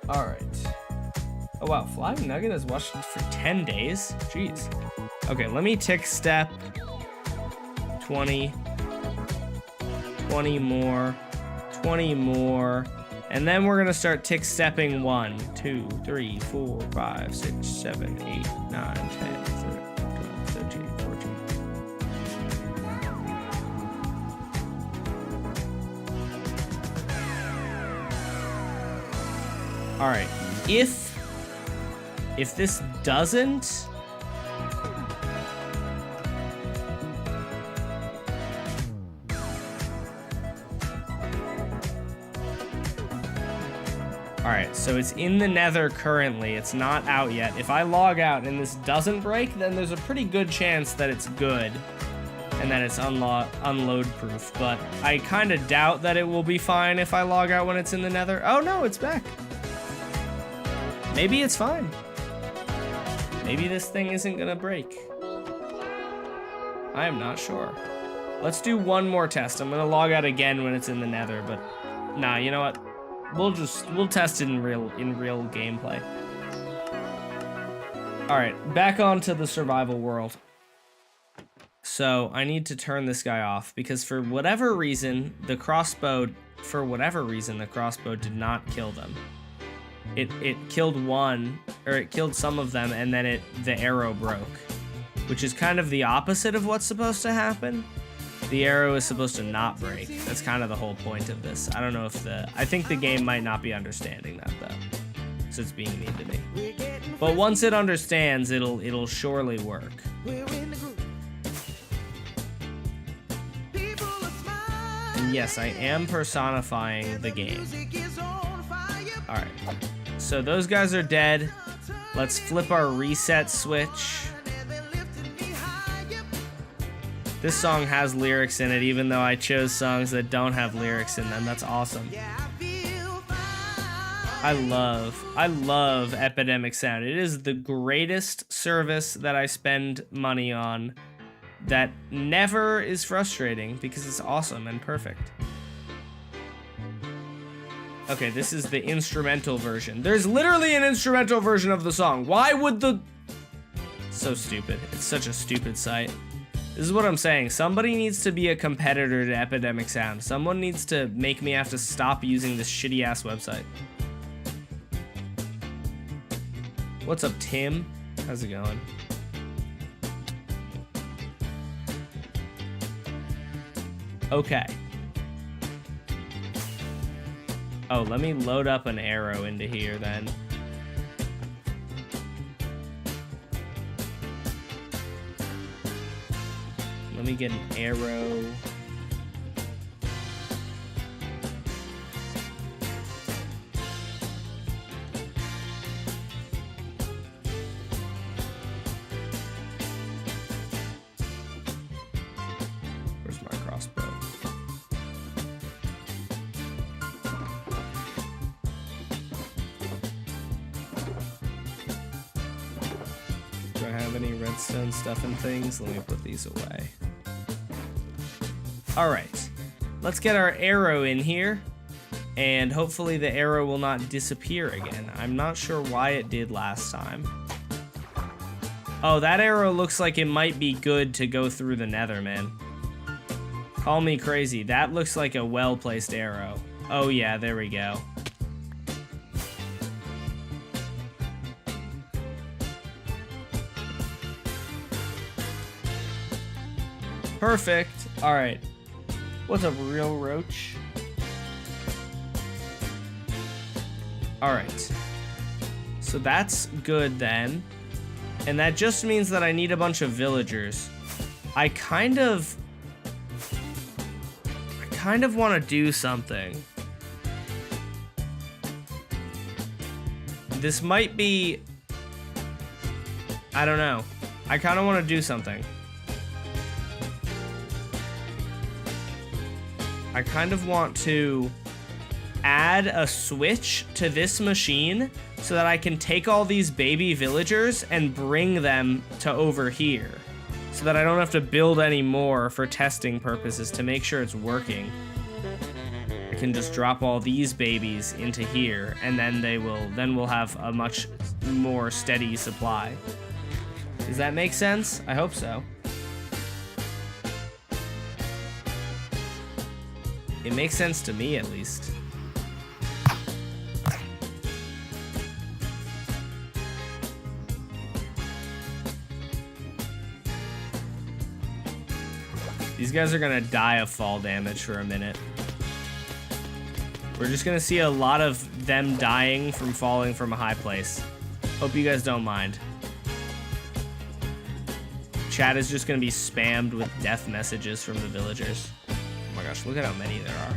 All right. Oh wow, Flying Nugget has watched for 10 days? Jeez. Okay, let me tick step 20, 20 more, 20 more, and then we're gonna start tick stepping 1, 2, 3, 4, 5, 6, 7, 8, 9, 10, 11, 12, 13, 14. All right, if If this doesn't... Alright, so it's in the nether currently. It's not out yet. If I log out and this doesn't break, then there's a pretty good chance that it's good. And that it's unload proof. But I kind of doubt that it will be fine if I log out when it's in the nether. Oh no, it's back. Maybe it's fine. Maybe this thing isn't gonna break. I am not sure. Let's do one more test. I'm gonna log out again when it's in the nether, but nah, you know what? We'll test it in real gameplay. All right, back onto the survival world. So I need to turn this guy off because for whatever reason the crossbow did not kill them. It killed one, or it killed some of them, and then the arrow broke, which is kind of the opposite of what's supposed to happen. The arrow is supposed to not break. That's kind of the whole point of this. I don't know if I think the game might not be understanding that though, so it's being mean to me. But once it understands, it'll surely work. And yes, I am personifying the game. All right, so those guys are dead. Let's flip our reset switch. This song has lyrics in it, even though I chose songs that don't have lyrics in them. That's awesome. I love Epidemic Sound. It is the greatest service that I spend money on that never is frustrating because it's awesome and perfect. Okay, this is the instrumental version. There's literally an instrumental version of the song. Why would the... So stupid. It's such a stupid site. This is what I'm saying. Somebody needs to be a competitor to Epidemic Sound. Someone needs to make me have to stop using this shitty-ass website. What's up, Tim? How's it going? Okay. Oh, let me load up an arrow into here then. Let me get an arrow. Where's my crossbow? Do I have any redstone stuff and things? Let me put these away. All right, let's get our arrow in here, and hopefully the arrow will not disappear again. I'm not sure why it did last time. Oh, that arrow looks like it might be good to go through the nether, man. Call me crazy. That looks like a well-placed arrow. Oh yeah, there we go. Perfect. All right. What's up, Real Roach? Alright. So that's good then. And that just means that I need a bunch of villagers. I kind of want to do something. This might be... I don't know. I kind of want to do something. I kind of want to add a switch to this machine so that I can take all these baby villagers and bring them to over here so that I don't have to build any more for testing purposes to make sure it's working. I can just drop all these babies into here and then we'll have a much more steady supply. Does that make sense? I hope so. It makes sense to me, at least. These guys are gonna die of fall damage for a minute. We're just gonna see a lot of them dying from falling from a high place. Hope you guys don't mind. Chat is just gonna be spammed with death messages from the villagers. Oh my gosh, look at how many there are.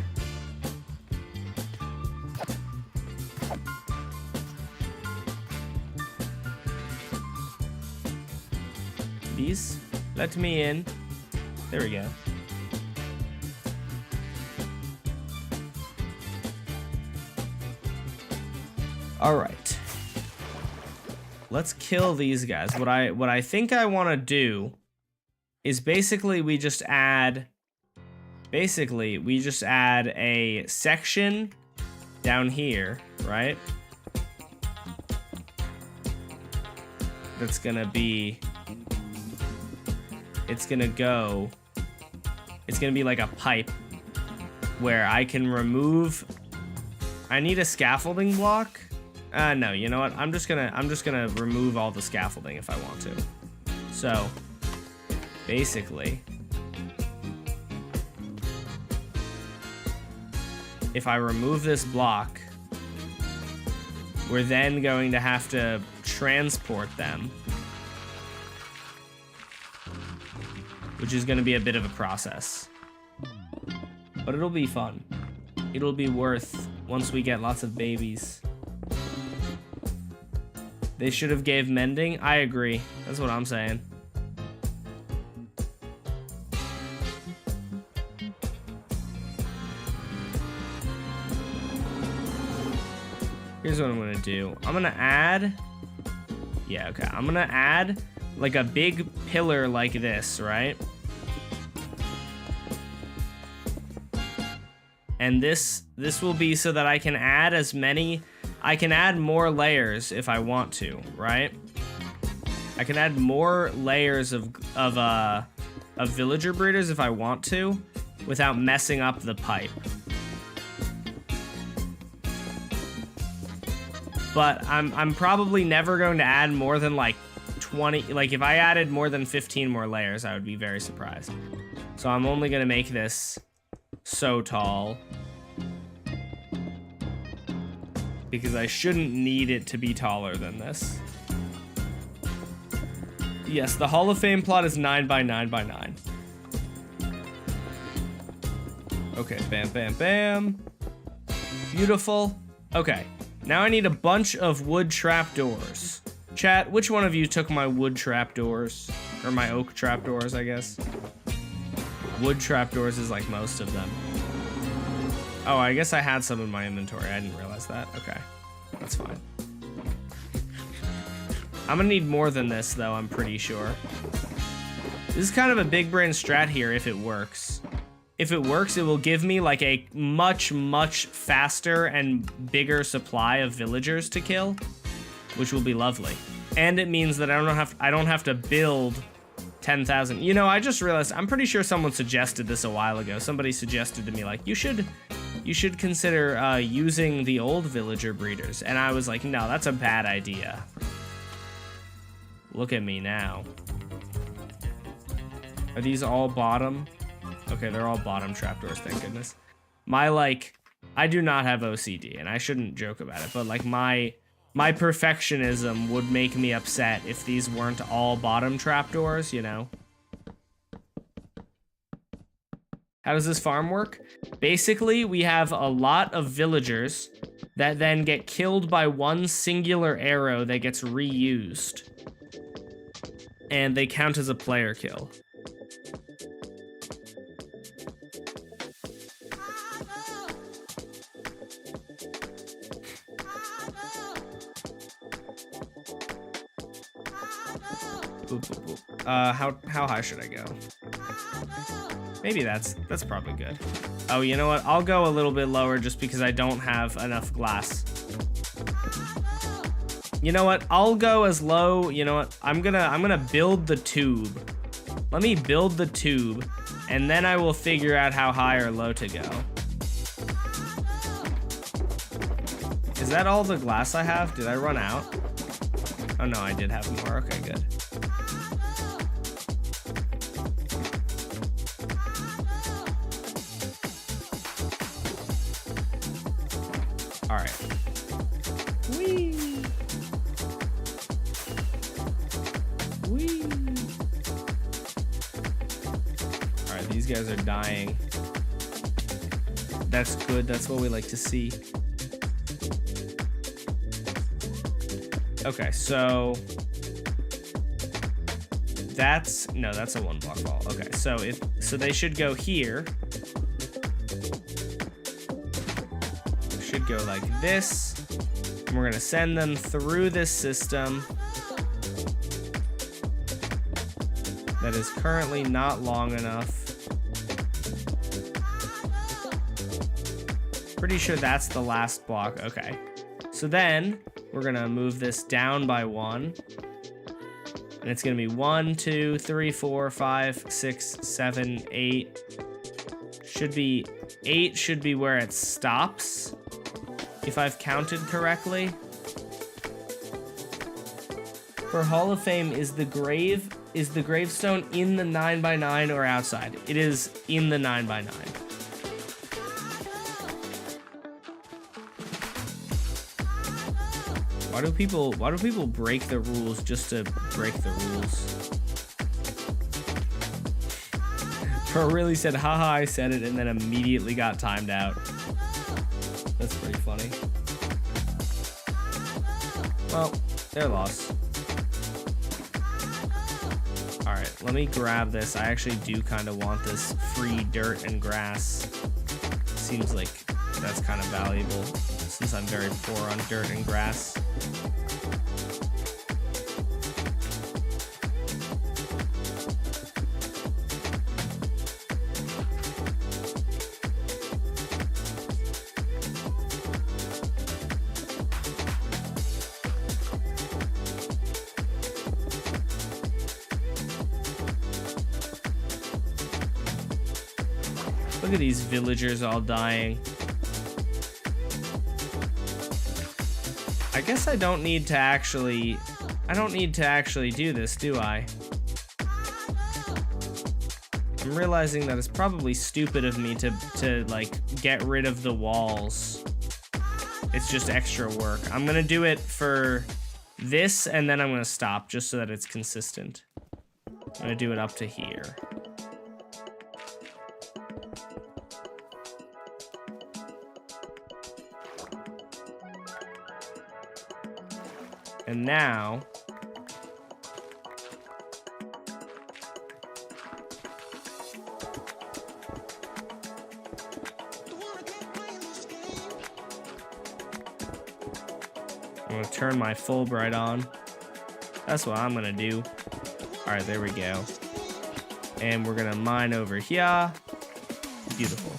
These, let me in. There we go. All right. Let's kill these guys. What I think I want to do is basically we just add a section down here, right? That's gonna be, it's gonna be like a pipe where I can remove, I need a scaffolding block. No, you know what? I'm just gonna remove all the scaffolding if I want to. So, basically, if I remove this block, we're then going to have to transport them, which is gonna be a bit of a process. But it'll be fun. It'll be worth once we get lots of babies. They should have gave mending. I agree. That's what I'm saying. Here's what I'm gonna do. I'm gonna add, yeah, okay. I'm gonna add like a big pillar like this, right? And this will be so that I can add as many, I can add more layers if I want to, right? I can add more layers of villager breeders if I want to, without messing up the pipe. But I'm probably never going to add more than like 20, like if I added more than 15 more layers, I would be very surprised. So I'm only gonna make this so tall, because I shouldn't need it to be taller than this. Yes, the Hall of Fame plot is 9 by 9 by 9. Okay, bam, bam, bam. Beautiful. Okay, now I need a bunch of wood trapdoors. Chat, which one of you took my wood trapdoors? Or my oak trapdoors, I guess. Wood trapdoors is like most of them. Oh, I guess I had some in my inventory. I didn't realize that. Okay, that's fine. I'm gonna need more than this, though, I'm pretty sure. This is kind of a big brain strat here if it works. If it works, it will give me like a much, much faster and bigger supply of villagers to kill, which will be lovely. And it means that I don't have to build 10,000. You know, I just realized, I'm pretty sure someone suggested this a while ago. Somebody suggested to me, like, you should consider using the old villager breeders. And I was like, no, that's a bad idea. Look at me now. Are these all bottom? Okay, they're all bottom trapdoors, thank goodness. I do not have OCD, and I shouldn't joke about it, but like my perfectionism would make me upset if these weren't all bottom trapdoors, you know? How does this farm work? Basically, we have a lot of villagers that then get killed by one singular arrow that gets reused. And they count as a player kill. Boop, boop, boop. How high should I go? Maybe that's probably good. Oh, you know what? I'll go a little bit lower just because I don't have enough glass. You know what? I'll go as low. You know what? I'm gonna build the tube. Let me build the tube, and then I will figure out how high or low to go. Is that all the glass I have? Did I run out? Oh no, I did have more. Okay, good. All right. Whee! guys are dying. That's good. That's what we like to see. Okay, so that's a 1 block fall. Okay, so they should go here. Should go like this. And we're gonna send them through this system that is currently not long enough. Pretty sure that's the last block. Okay. So then we're gonna move this down by 1. And it's gonna be 1, 2, 3, 4, 5, 6, 7, 8. Should be 8 should be where it stops, if I've counted correctly. For Hall of Fame, is the gravestone in the 9x9 or outside? It is in the 9x9. Why do people break the rules just to break the rules? Pro really said, haha, I said it, and then immediately got timed out. That's pretty funny. Well, their loss. Alright, let me grab this. I actually do kind of want this free dirt and grass. Seems like that's kind of valuable, since I'm very poor on dirt and grass. Look at these villagers all dying. I guess I don't need to actually do this, do I? I'm realizing that it's probably stupid of me to like get rid of the walls. It's just extra work. I'm gonna do it for this and then I'm gonna stop just so that it's consistent. I'm gonna do it up to here. And now, I'm gonna turn my Fulbright on. That's what I'm gonna do. All right, there we go. And we're gonna mine over here. Beautiful.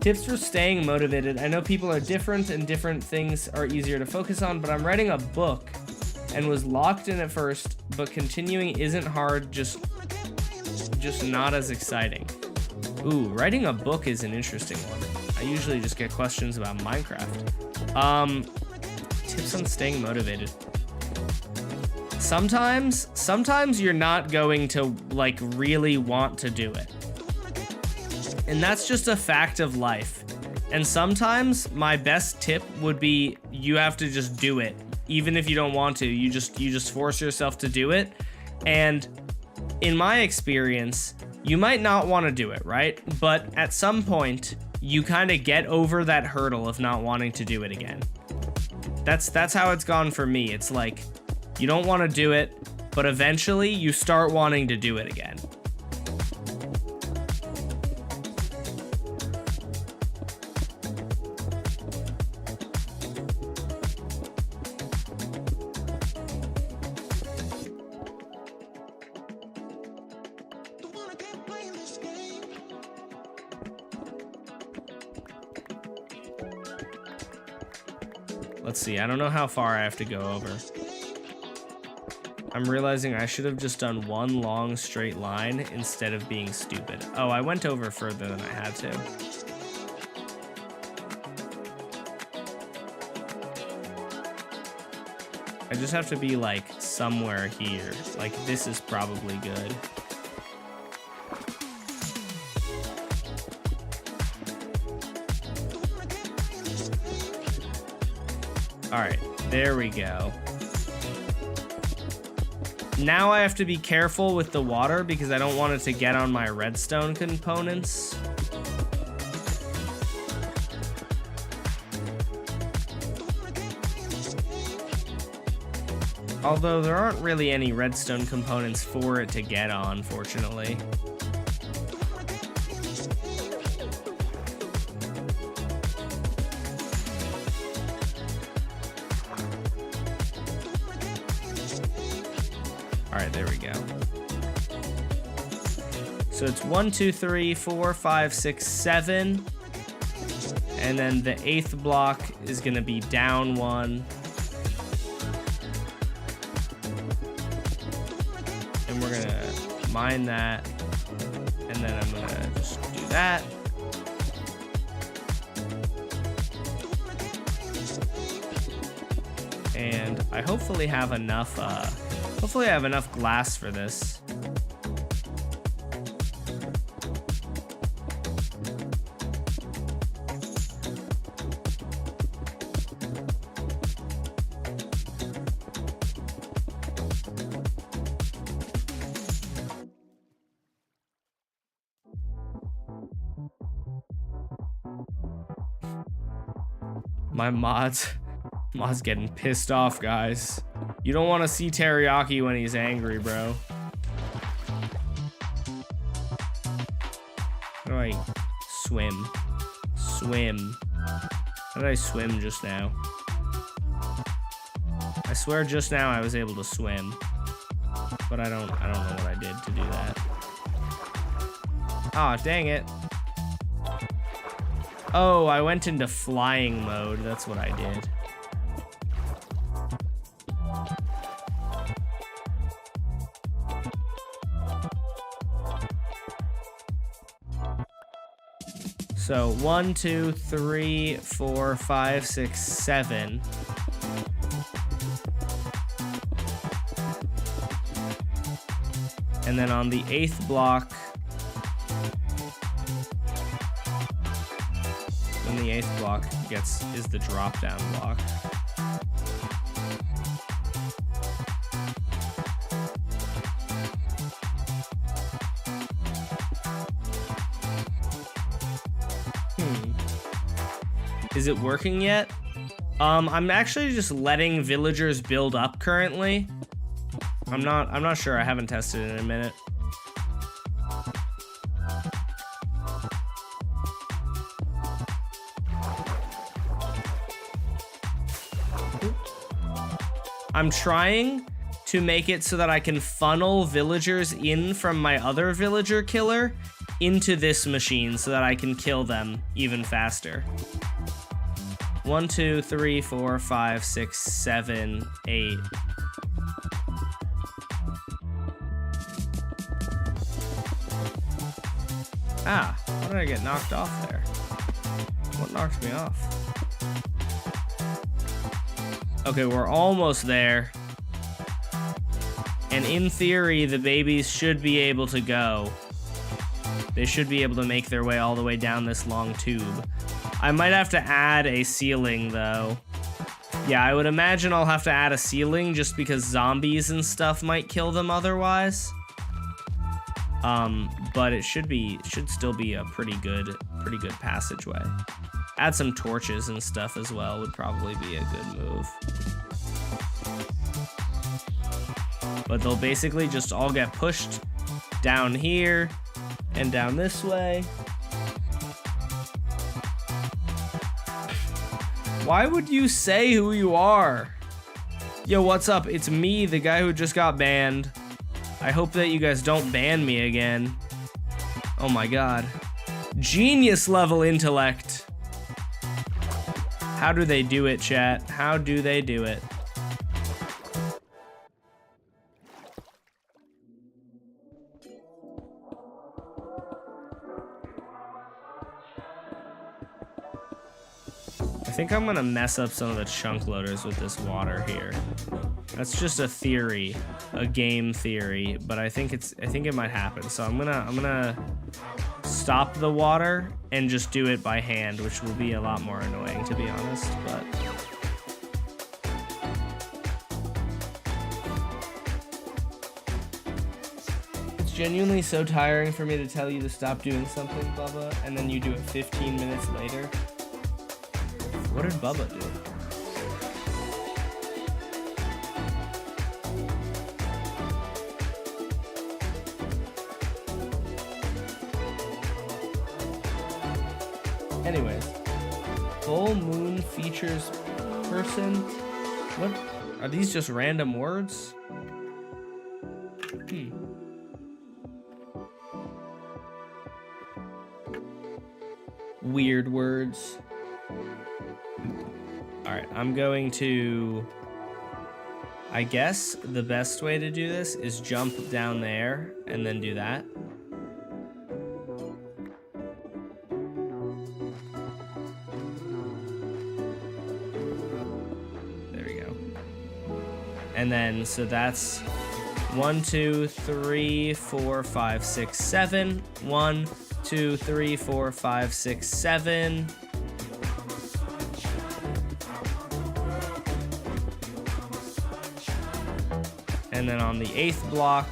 Tips for staying motivated. I know people are different and different things are easier to focus on, but I'm writing a book and was locked in at first, but continuing isn't hard, just not as exciting. Ooh, writing a book is an interesting one. I usually just get questions about Minecraft. Tips on staying motivated. Sometimes you're not going to like really want to do it. And that's just a fact of life. And sometimes my best tip would be you have to just do it. Even if you don't want to, you just force yourself to do it. And in my experience, you might not want to do it, right? But at some point, you kind of get over that hurdle of not wanting to do it again. That's how it's gone for me. It's like you don't want to do it, but eventually you start wanting to do it again. Let's see, I don't know how far I have to go over. I'm realizing I should have just done one long straight line instead of being stupid. Oh, I went over further than I had to. I just have to be like somewhere here. Like this is probably good. All right, there we go. Now I have to be careful with the water because I don't want it to get on my redstone components. Although there aren't really any redstone components for it to get on, fortunately. All right, there we go. So it's 1, 2, 3, 4, 5, 6, 7. And then the 8th block is gonna be down 1. And we're gonna mine that. And then I'm gonna just do that. And I hopefully have enough, hopefully I have enough glass for this. My mod's getting pissed off, guys. You don't want to see Teriyaki when he's angry, bro. How do I swim? Swim. How did I swim just now? I swear just now I was able to swim. But I don't know what I did to do that. Aw, dang it. Oh, I went into flying mode. That's what I did. So 1, 2, 3, 4, 5, 6, 7. And then on the 8th block, then the 8th block is the drop down block. Is it working yet? I'm actually just letting villagers build up currently. I'm not sure. I haven't tested it in a minute. I'm trying to make it so that I can funnel villagers in from my other villager killer into this machine so that I can kill them even faster. 1, 2, 3, 4, 5, 6, 7, 8. Ah, how did I get knocked off there? What knocked me off? Okay, we're almost there. And in theory, the babies should be able to go. They should be able to make their way all the way down this long tube. I might have to add a ceiling, though. Yeah, I would imagine I'll have to add a ceiling just because zombies and stuff might kill them otherwise. But it should still be a pretty good passageway. Add some torches and stuff as well would probably be a good move. But they'll basically just all get pushed down here and down this way. Why would you say who you are? Yo, what's up? It's me, the guy who just got banned. I hope that you guys don't ban me again. Oh my god. Genius level intellect. How do they do it, chat? How do they do it? I think I'm gonna mess up some of the chunk loaders with this water here. That's just a theory, a game theory, but I think it might happen. So I'm gonna stop the water and just do it by hand, which will be a lot more annoying, to be honest, but genuinely so tiring for me to tell you to stop doing something, Bubba, and then you do it 15 minutes later. What did Bubba do? Anyways, full moon features person. What are these? Just random words? Weird words. All right, I'm going to. I guess the best way to do this is jump down there and then do that. And then, so that's 1, 2, 3, 4, 5, 6, 7. 1, 2, 3, 4, 5, 6, 7. And then on the 8th block,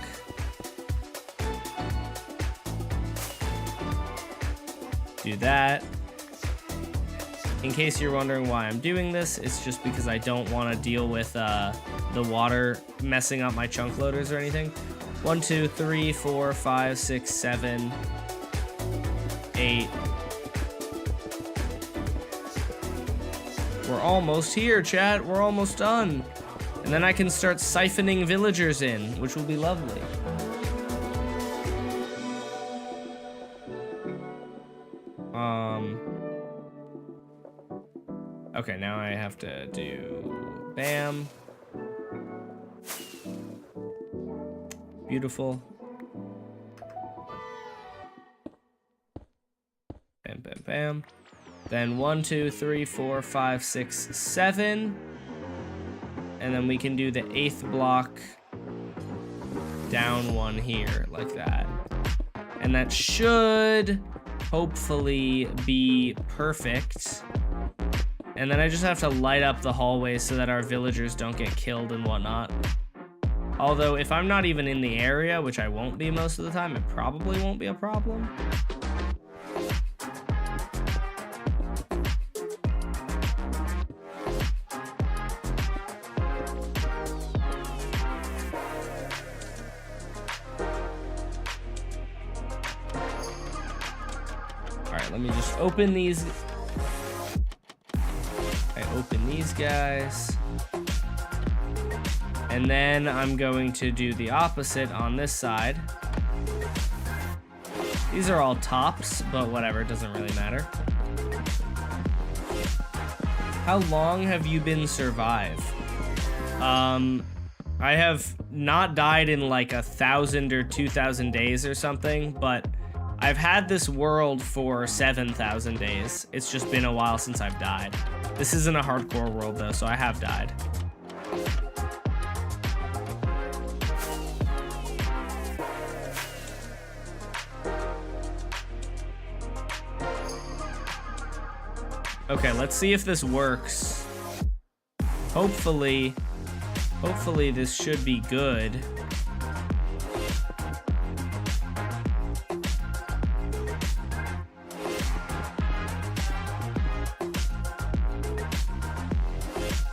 do that. In case you're wondering why I'm doing this, it's just because I don't want to deal with the water messing up my chunk loaders or anything. 1, 2, 3, 4, 5, 6, 7, 8. We're almost here, chat. We're almost done. And then I can start siphoning villagers in, which will be lovely. Okay, now I have to do bam. Beautiful. Bam, bam, bam. Then 1, 2, 3, 4, 5, 6, 7. And then we can do the 8th block down 1 here, like that. And that should hopefully be perfect. And then I just have to light up the hallways so that our villagers don't get killed and whatnot. Although, if I'm not even in the area, which I won't be most of the time, it probably won't be a problem. Alright, let me just open these. I open these guys. And then I'm going to do the opposite on this side. These are all tops, but whatever, it doesn't really matter. How long have you been survive? I have not died in like 1,000 or 2,000 days or something, but I've had this world for 7,000 days. It's just been a while since I've died. This isn't a hardcore world though, so I have died. Okay, let's see if this works. Hopefully this should be good.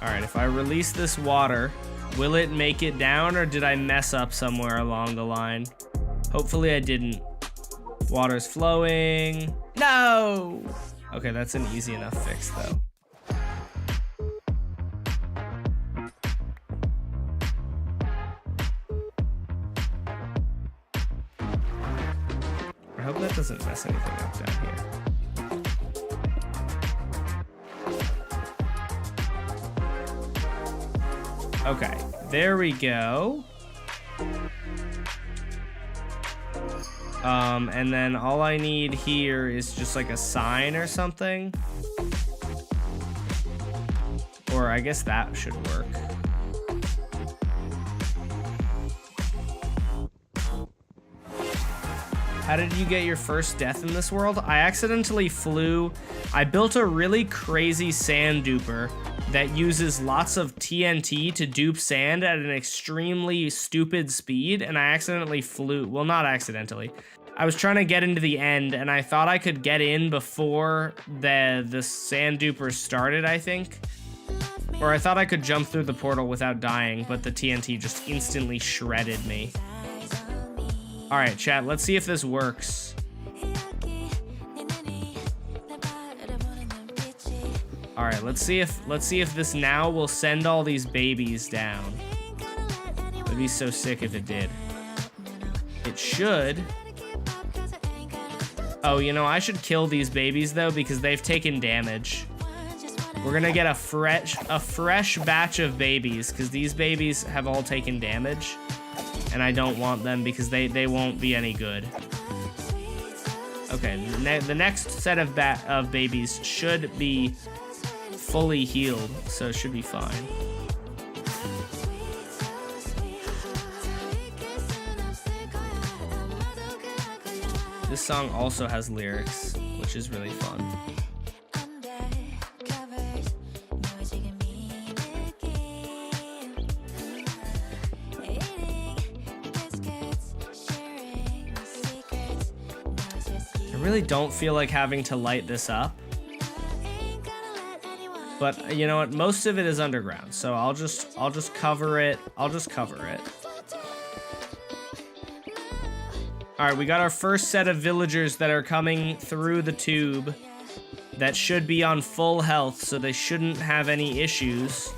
All right, if I release this water, will it make it down or did I mess up somewhere along the line? Hopefully I didn't. Water's flowing. No! Okay, that's an easy enough fix, though. I hope that doesn't mess anything up down here. Okay, there we go. And then all I need here is just like a sign or something. Or I guess that should work. How did you get your first death in this world? I accidentally flew. I built a really crazy sand duper that uses lots of TNT to dupe sand at an extremely stupid speed, and I accidentally flew. Well, not accidentally. I was trying to get into the end, and I thought I could get in before the sand duper started, I think. Or I thought I could jump through the portal without dying, but the TNT just instantly shredded me. All right, chat, let's see if this works. All right, let's see if this now will send all these babies down. It'd be so sick if it did. It should. Oh, you know, I should kill these babies though because they've taken damage. We're gonna get a fresh batch of babies because these babies have all taken damage. And I don't want them because they won't be any good. Okay, the next set of babies should be fully healed, so it should be fine. This song also has lyrics, which is really fun. I really don't feel like having to light this up, but you know what? Most of it is underground, so I'll just cover it. I'll just cover it. All right, we got our first set of villagers that are coming through the tube that should be on full health, so they shouldn't have any issues.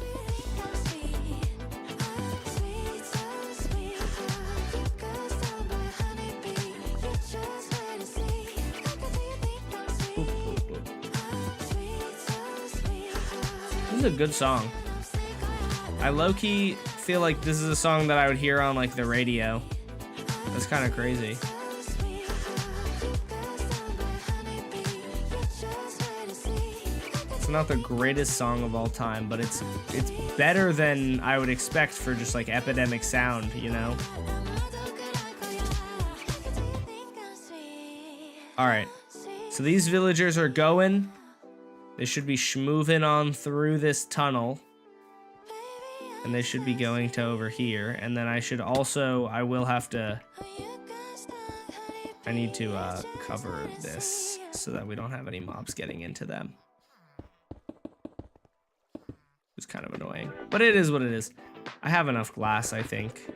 This is a good song. I low-key feel like this is a song that I would hear on like the radio. That's kind of crazy. It's not the greatest song of all time, but it's better than I would expect for just like epidemic sound, you know? All right, so these villagers are going. They should be schmoving on through this tunnel. And they should be going to over here. And then I should also, I need to cover this so that we don't have any mobs getting into them. It's kind of annoying, but it is what it is. I have enough glass, I think.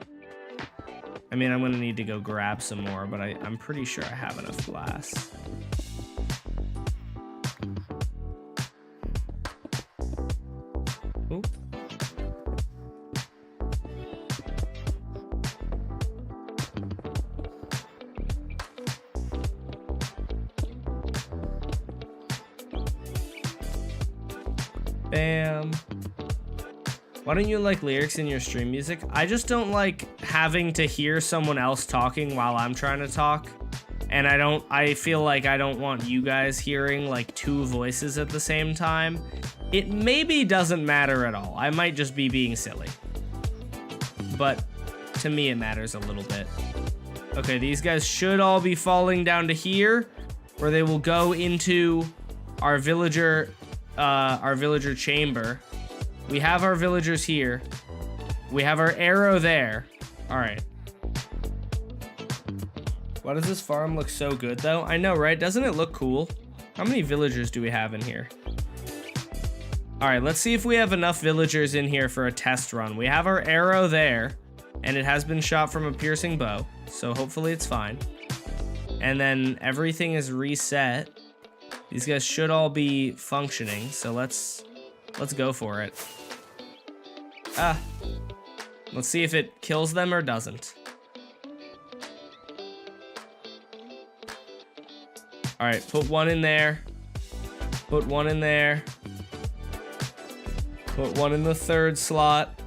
I mean, I'm gonna need to go grab some more, but I'm pretty sure I have enough glass. Oop. Bam. Why don't you like lyrics in your stream music? I just don't like having to hear someone else talking while I'm trying to talk. And I feel like I don't want you guys hearing like two voices at the same time. It maybe doesn't matter at all. I might just be being silly. But to me, it matters a little bit. Okay, these guys should all be falling down to here, where they will go into our villager chamber. We have our villagers here. We have our arrow there. All right. Why does this farm look so good though? I know, right? Doesn't it look cool? How many villagers do we have in here? All right, let's see if we have enough villagers in here for a test run. We have our arrow there, and it has been shot from a piercing bow, so hopefully it's fine. And then everything is reset. These guys should all be functioning, so let's go for it. Let's see if it kills them or doesn't. All right, put one in there. Put one in there. Put one in the third slot.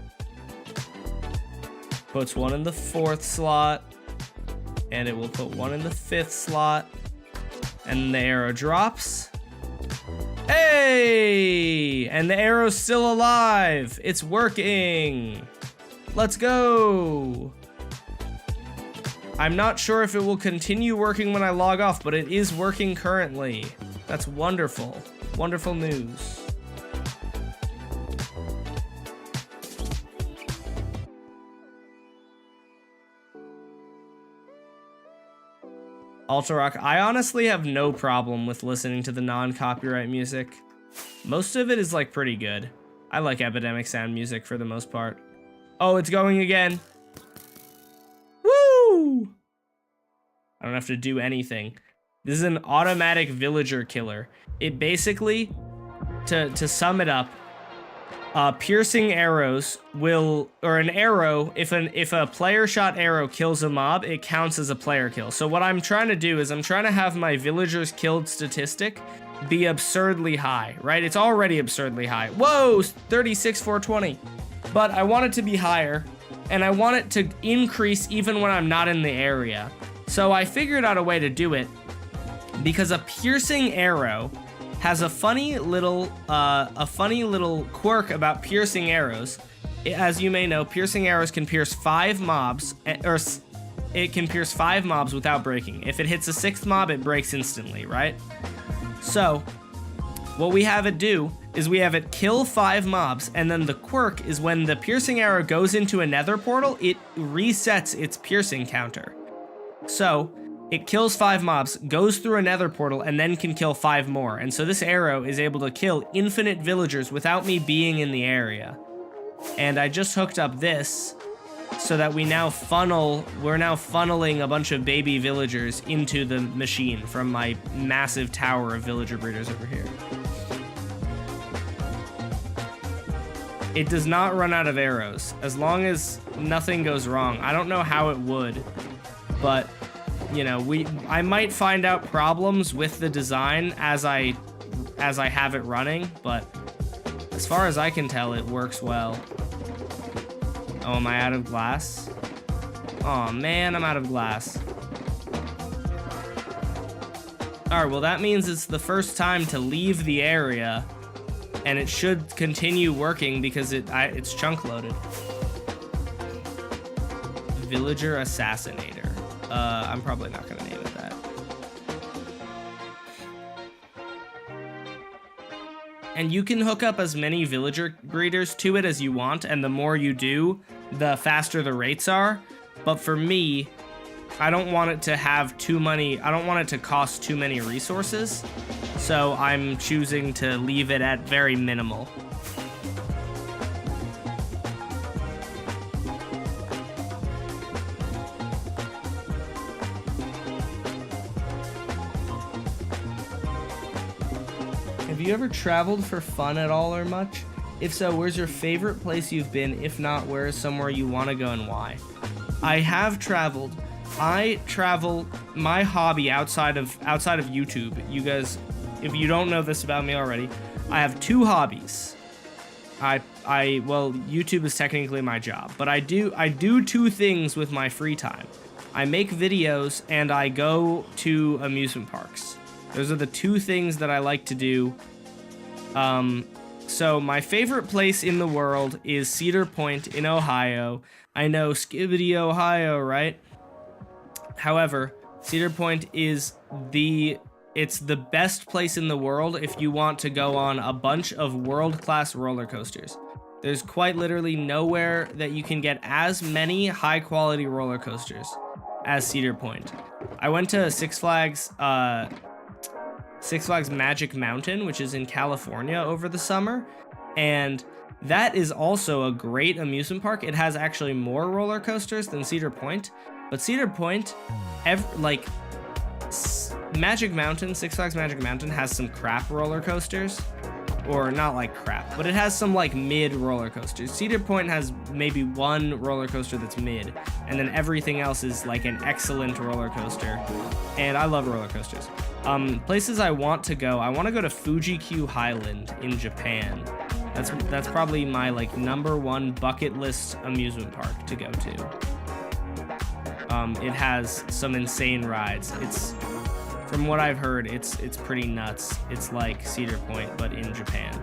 Puts one in the fourth slot. And it will put one in the fifth slot. And the arrow drops. Hey! And the arrow's still alive. It's working. Let's go. I'm not sure if it will continue working when I log off, but it is working currently. That's wonderful. Wonderful news. Ultra Rock, I honestly have no problem with listening to the non-copyright music. Most of it is like pretty good. I like Epidemic Sound music for the most part. Oh, it's going again. Woo! I don't have to do anything. This is an automatic villager killer. It basically, to sum it up, piercing arrows will, or an arrow, if a player shot arrow kills a mob, it counts as a player kill. So what I'm trying to do is I'm trying to have my villagers killed statistic be absurdly high, right? It's already absurdly high. Whoa, 36,420. But I want it to be higher, and I want it to increase even when I'm not in the area. So I figured out a way to do it, because a piercing arrow has a funny little quirk about piercing arrows. As you may know, piercing arrows can pierce 5 mobs, or it can pierce 5 mobs without breaking. If it hits a 6th mob, it breaks instantly, right? So, what we have it do is we have it kill 5 mobs, and then the quirk is when the piercing arrow goes into a nether portal, it resets its piercing counter. So, it kills 5 mobs, goes through a nether portal, and then can kill 5 more. And so this arrow is able to kill infinite villagers without me being in the area. And I just hooked up this so that we're now funneling a bunch of baby villagers into the machine from my massive tower of villager breeders over here. It does not run out of arrows, as long as nothing goes wrong. I don't know how it would, but you know, I might find out problems with the design as I have it running, but as far as I can tell, it works well. Oh, am I out of glass? Oh man, I'm out of glass. Alright, well that means it's the first time to leave the area, and it should continue working because it's chunk loaded. Villager Assassinator. I'm probably not gonna name it that. And you can hook up as many villager breeders to it as you want, and the more you do, the faster the rates are. But for me, I don't want it to have too many, I don't want it to cost too many resources, so I'm choosing to leave it at very minimal. Have you ever traveled for fun at all or much? If so, where's your favorite place you've been? If not, where is somewhere you want to go and why? I have traveled. I travel, my hobby outside of YouTube. You guys, if you don't know this about me already, I have 2 hobbies. Well, YouTube is technically my job, but I do 2 things with my free time. I make videos and I go to amusement parks. Those are the 2 things that I like to do. So my favorite place in the world is Cedar Point in Ohio. I know, Skibbity, Ohio, right? However, Cedar Point is it's the best place in the world if you want to go on a bunch of world-class roller coasters. There's quite literally nowhere that you can get as many high-quality roller coasters as Cedar Point. I went to Six Flags Magic Mountain, which is in California, over the summer, and that is also a great amusement park. It has actually more roller coasters than Cedar Point, but Cedar Point, Magic Mountain, Six Flags Magic Mountain has some crap roller coasters, or not like crap, but it has some like mid roller coasters. Cedar Point has maybe 1 roller coaster that's mid, and then everything else is like an excellent roller coaster, and I love roller coasters. Places I want to go. I want to go to Fuji-Q Highland in Japan. That's probably my like #1 bucket list amusement park to go to. It has some insane rides. It's, from what I've heard, it's pretty nuts. It's like Cedar Point, but in Japan.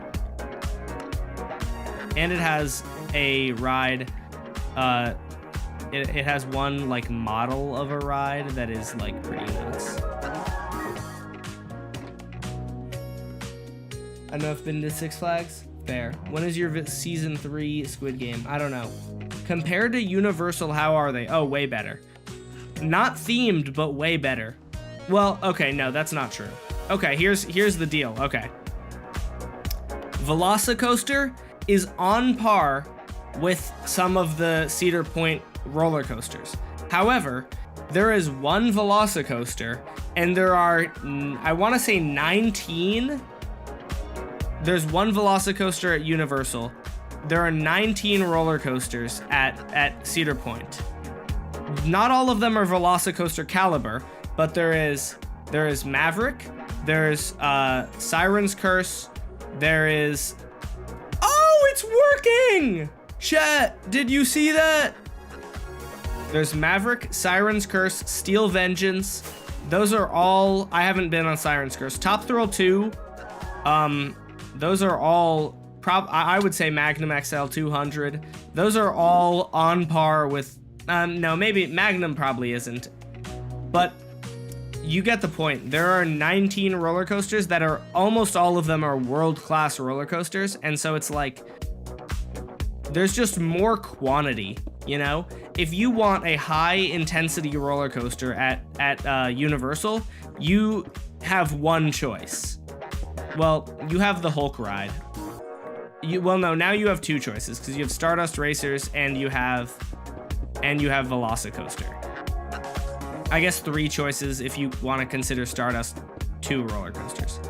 And it has a ride It has one like model of a ride that is like pretty nuts. I know I've been to Six Flags. Fair. When is your season 3 Squid Game? I don't know. Compared to Universal, how are they? Oh, way better. Not themed, but way better. Well, okay, no, that's not true. Okay, here's the deal. Okay. Velocicoaster is on par with some of the Cedar Point roller coasters. However, there is one Velocicoaster, and there are, I want to say 19. There's one Velocicoaster at Universal. There are 19 roller coasters at Cedar Point. Not all of them are Velocicoaster caliber, but there is Maverick, there's Siren's Curse, there is... Oh, it's working! Chat, did you see that? There's Maverick, Siren's Curse, Steel Vengeance. Those are all... I haven't been on Siren's Curse. Top Thrill 2, those are all... I would say Magnum XL 200. Those are all on par with... no, maybe Magnum probably isn't. But you get the point. There are 19 roller coasters that are... Almost all of them are world-class roller coasters. And so it's like... There's just more quantity, you know? If you want a high-intensity roller coaster at Universal, you have one choice. Well, you have the Hulk ride. Well, no, now you have two choices, because you have Stardust Racers and you have Velocicoaster. I guess 3 choices if you want to consider Stardust 2 roller coasters.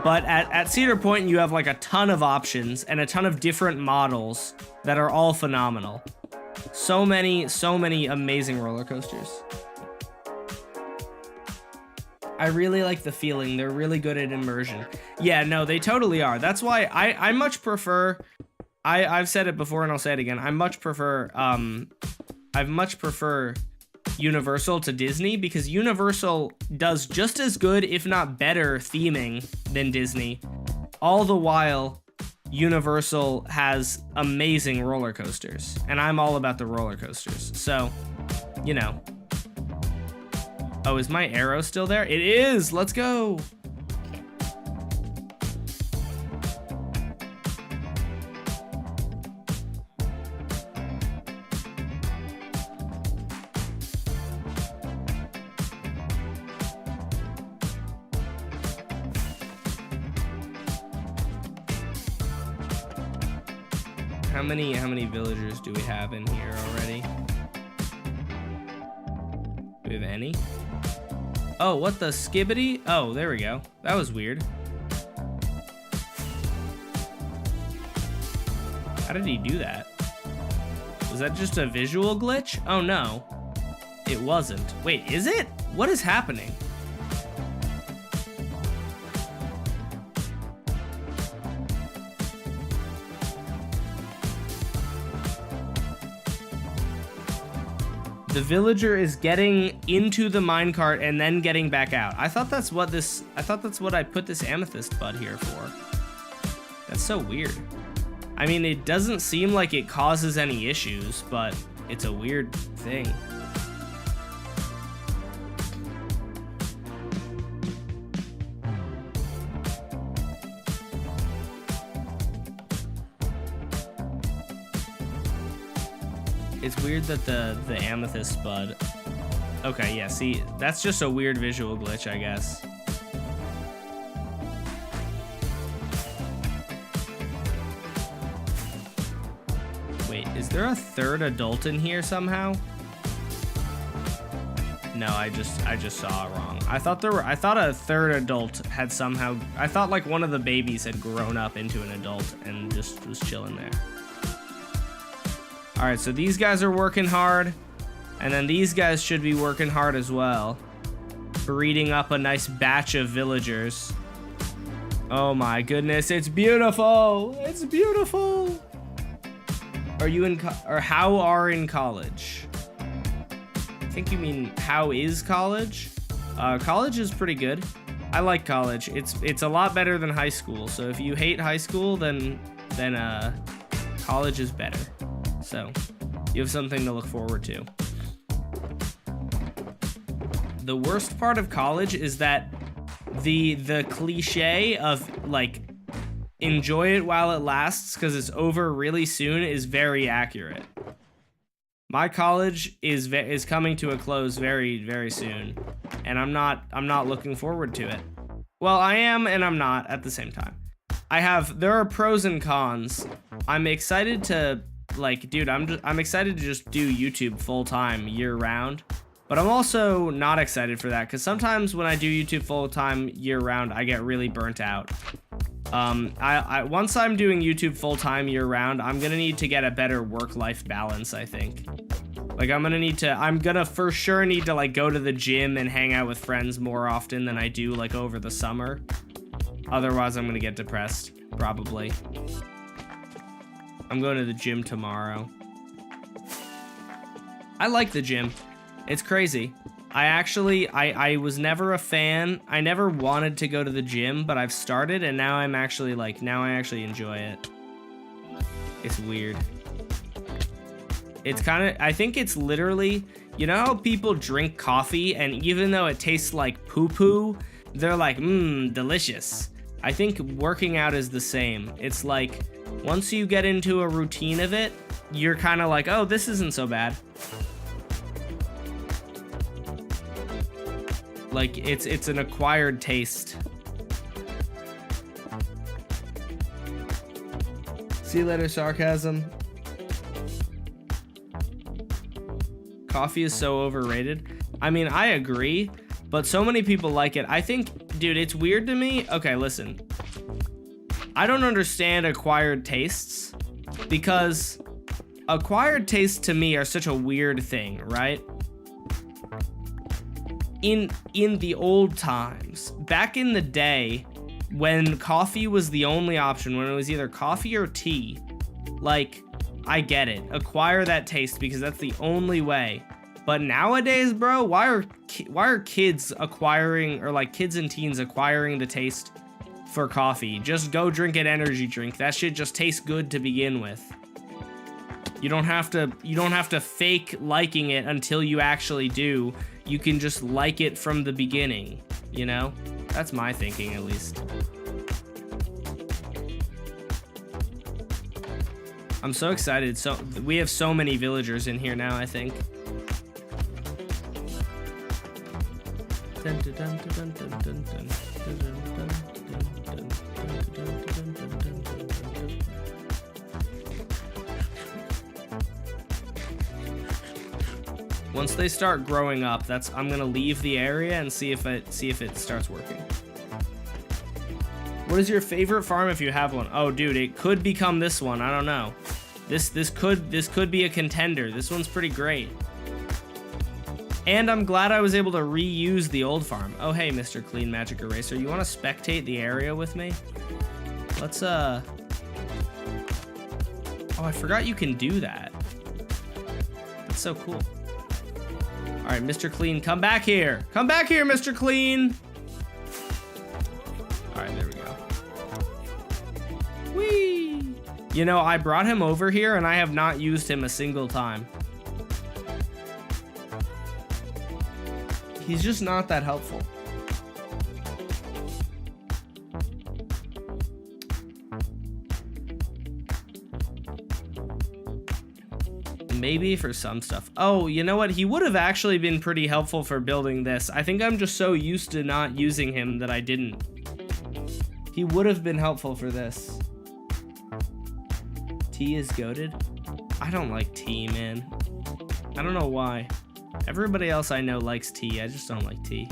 But at Cedar Point, you have like a ton of options and a ton of different models that are all phenomenal. So many amazing roller coasters. I really like the feeling. They're really good at immersion. Yeah, no, they totally are. That's why I much prefer... I've said it before and I'll say it again. I much prefer Universal to Disney, because Universal does just as good, if not better, theming than Disney. All the while, Universal has amazing roller coasters. And I'm all about the roller coasters. So, you know... Oh, is my arrow still there? It is! Let's go! How many villagers do we have in here already? Do we have any? Oh, what the skibbity? Oh, there we go. That was weird. How did he do that? Was that just a visual glitch? Oh no, it wasn't. Wait, is it? What is happening? The villager is getting into the minecart and then getting back out. I thought that's what I put this amethyst bud here for. That's so weird. I mean, it doesn't seem like it causes any issues, but it's a weird thing. It's weird that the amethyst bud... Okay, yeah, see, that's just a weird visual glitch, I guess. Wait, is there a third adult in here somehow? No, I just saw it wrong. I thought a third adult had somehow... I thought like one of the babies had grown up into an adult and just was chilling there. All right, so these guys are working hard, and then these guys should be working hard as well, breeding up a nice batch of villagers. Oh my goodness, it's beautiful! It's beautiful! Are you in, or how are in college? I think you mean how is college? College is pretty good. I like college. It's a lot better than high school. So if you hate high school, then college is better. So you have something to look forward to. The worst part of college is that the cliche of like enjoy it while it lasts because it's over really soon is very accurate. My college is coming to a close very, very soon, and I'm not looking forward to it. Well, I am and I'm not at the same time. There are pros and cons. I'm excited to like, dude, I'm excited to just do YouTube full time year round. But I'm also not excited for that because sometimes when I do YouTube full time year round, I get really burnt out. Once I'm doing YouTube full time year round, I'm gonna need to get a better work-life balance, I think. Like I'm gonna for sure need to like go to the gym and hang out with friends more often than I do like over the summer. Otherwise, I'm gonna get depressed, probably. I'm going to the gym tomorrow. I like the gym. It's crazy. I was never a fan. I never wanted to go to the gym, but I've started and now I actually enjoy it. It's weird. It's kind of, I think it's literally, you know how people drink coffee and even though it tastes like poo-poo, they're like, delicious. I think working out is the same. It's like, once you get into a routine of it, you're kind of like, oh, this isn't so bad. Like, it's an acquired taste. See you later, sarcasm. Coffee is so overrated. I mean, I agree, but so many people like it. I think, dude, it's weird to me. Okay, listen. I don't understand acquired tastes because acquired tastes to me are such a weird thing, right? In the old times, back in the day, when coffee was the only option, when it was either coffee or tea, like, I get it. Acquire that taste because that's the only way. But nowadays, bro, why are kids acquiring, or like kids and teens acquiring the taste for coffee? Just go drink an energy drink. That shit just tastes good to begin with. You don't have to fake liking it until you actually do. You can just like it from the beginning, you know? That's my thinking, at least. I'm so excited. So we have so many villagers in here now, I think. Once they start growing up, I'm gonna leave the area and see if it starts working. What is your favorite farm if you have one? Oh, dude, it could become this one. I don't know. This could be a contender. This one's pretty great. And I'm glad I was able to reuse the old farm. Oh, hey, Mr. Clean Magic Eraser, you want to spectate the area with me? Let's Oh, I forgot you can do that. That's so cool. All right, Mr. Clean, come back here. Come back here, Mr. Clean. All right, there we go. Whee! You know, I brought him over here and I have not used him a single time. He's just not that helpful. Maybe for some stuff. Oh, you know what? He would have actually been pretty helpful for building this. I think I'm just so used to not using him that I didn't. He would have been helpful for this. Tea is goated. I don't like tea, man. I don't know why. Everybody else I know likes tea. I just don't like tea.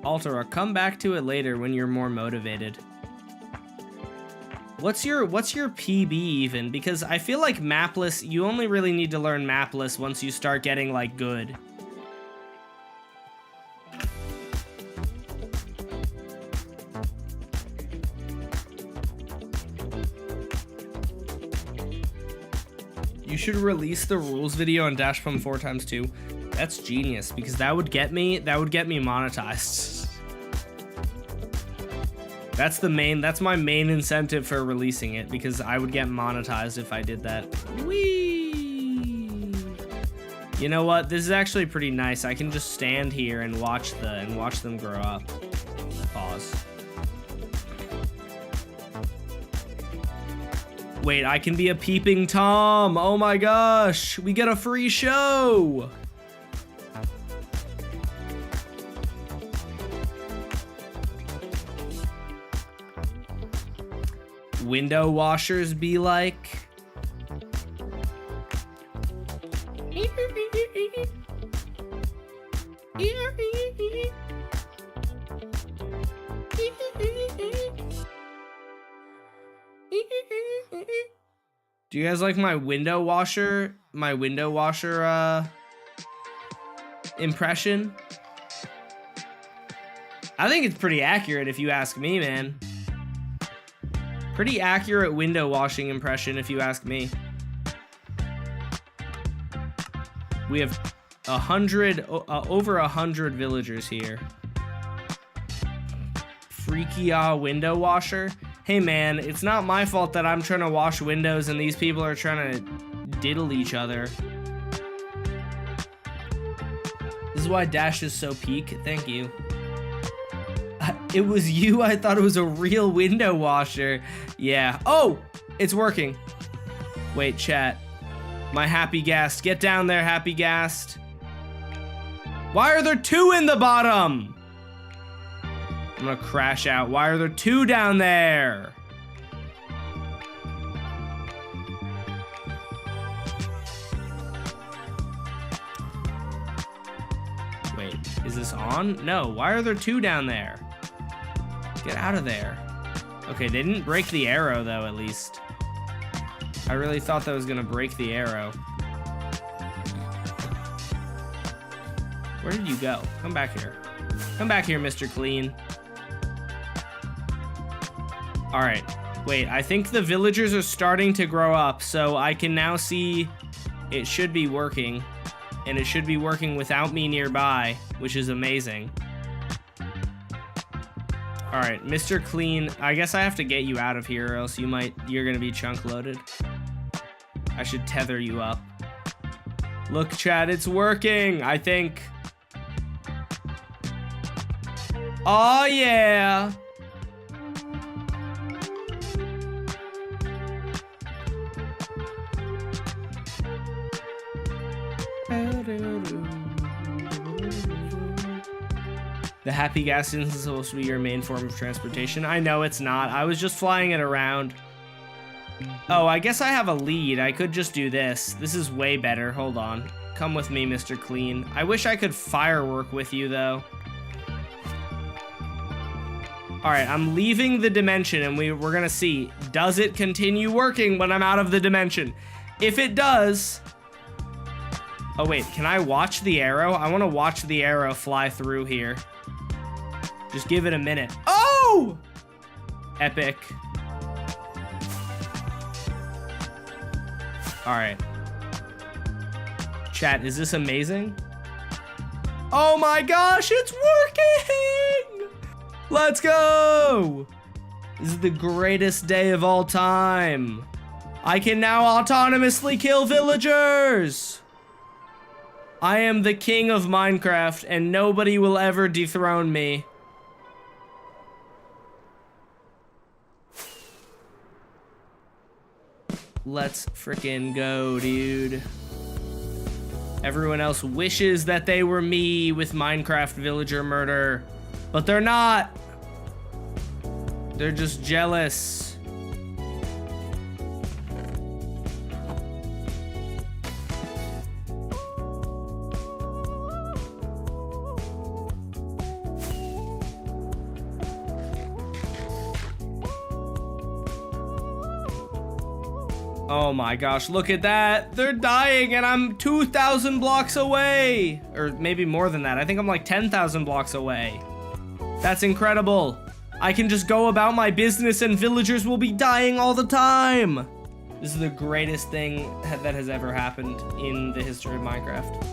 Altera, come back to it later when you're more motivated. What's your PB even? Because I feel like mapless, you only really need to learn mapless once you start getting like good. You should release the rules video on Dash Pump 4x2. That's genius because that would get me monetized. That's my main incentive for releasing it, because I would get monetized if I did that. Whee! You know what? This is actually pretty nice. I can just stand here and watch them grow up. Pause. Wait, I can be a peeping Tom. Oh my gosh, we get a free show. Window washers be like. Do you guys like my window washer impression? I think it's pretty accurate if you ask me, man. Pretty accurate window washing impression if you ask me. We have over 100 villagers here. Freaky window washer. Hey man, it's not my fault that I'm trying to wash windows and these people are trying to diddle each other. This is why Dash is so peak. Thank you. It was you? I thought it was a real window washer. Yeah. Oh, it's working. Wait, chat. My Happy Gast. Get down there, Happy Gast. Why are there 2 in the bottom? I'm gonna crash out. Why are there 2 down there? Wait, is this on? No, why are there 2 down there? Get out of there. Okay, they didn't break the arrow though, at least. I really thought that was gonna break the arrow. Where did you go? Come back here. Come back here, Mr. Clean. All right, wait, I think the villagers are starting to grow up, so I can now see it should be working, and it should be working without me nearby, which is amazing. All right, Mr. Clean, I guess I have to get you out of here or else you're gonna be chunk loaded. I should tether you up. Look, chat, it's working, I think. Oh yeah. The Happy Gas isn't supposed to be your main form of transportation. I know it's not. I was just flying it around. Oh, I guess I have a lead. I could just do this. This is way better. Hold on. Come with me, Mr. Clean. I wish I could firework with you, though. All right, I'm leaving the dimension, and we're going to see. Does it continue working when I'm out of the dimension? If it does... Oh, wait. Can I watch the arrow? I want to watch the arrow fly through here. Just give it a minute. Oh! Epic. All right. Chat, is this amazing? Oh my gosh, it's working! Let's go! This is the greatest day of all time. I can now autonomously kill villagers! I am the king of Minecraft, and nobody will ever dethrone me. Let's frickin' go, dude. Everyone else wishes that they were me with Minecraft villager murder, but they're not. They're just jealous. Oh my gosh, look at that. They're dying and I'm 2,000 blocks away. Or maybe more than that. I think I'm like 10,000 blocks away. That's incredible. I can just go about my business and villagers will be dying all the time. This is the greatest thing that has ever happened in the history of Minecraft.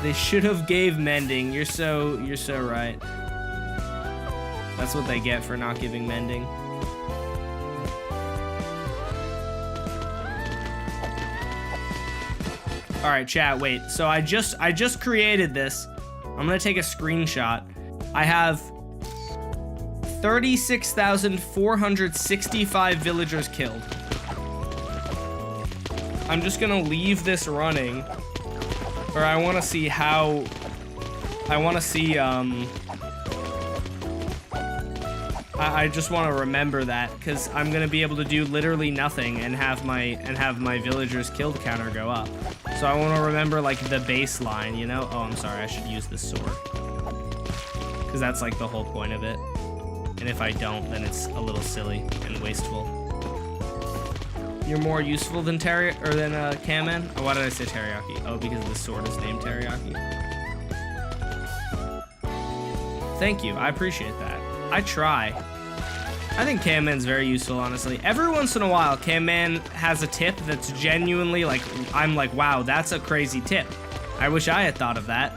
They should have gave mending. You're so right. That's what they get for not giving mending. All right, chat, wait. So I just created this. I'm gonna take a screenshot. I have 36,465 villagers killed. I'm just gonna leave this running, or I wanna see how, I just want to remember that, because I'm gonna be able to do literally nothing and have my villagers killed counter go up. So I want to remember like the baseline, you know? Oh, I'm sorry, I should use this sword, because that's like the whole point of it. And if I don't, then it's a little silly and wasteful. You're more useful than Kamen? Oh, why did I say teriyaki? Oh, because the sword is named teriyaki. Thank you, I appreciate that. I try. I think Camman's very useful, honestly. Every once in a while, Camman has a tip that's genuinely like, I'm like, wow, that's a crazy tip. I wish I had thought of that.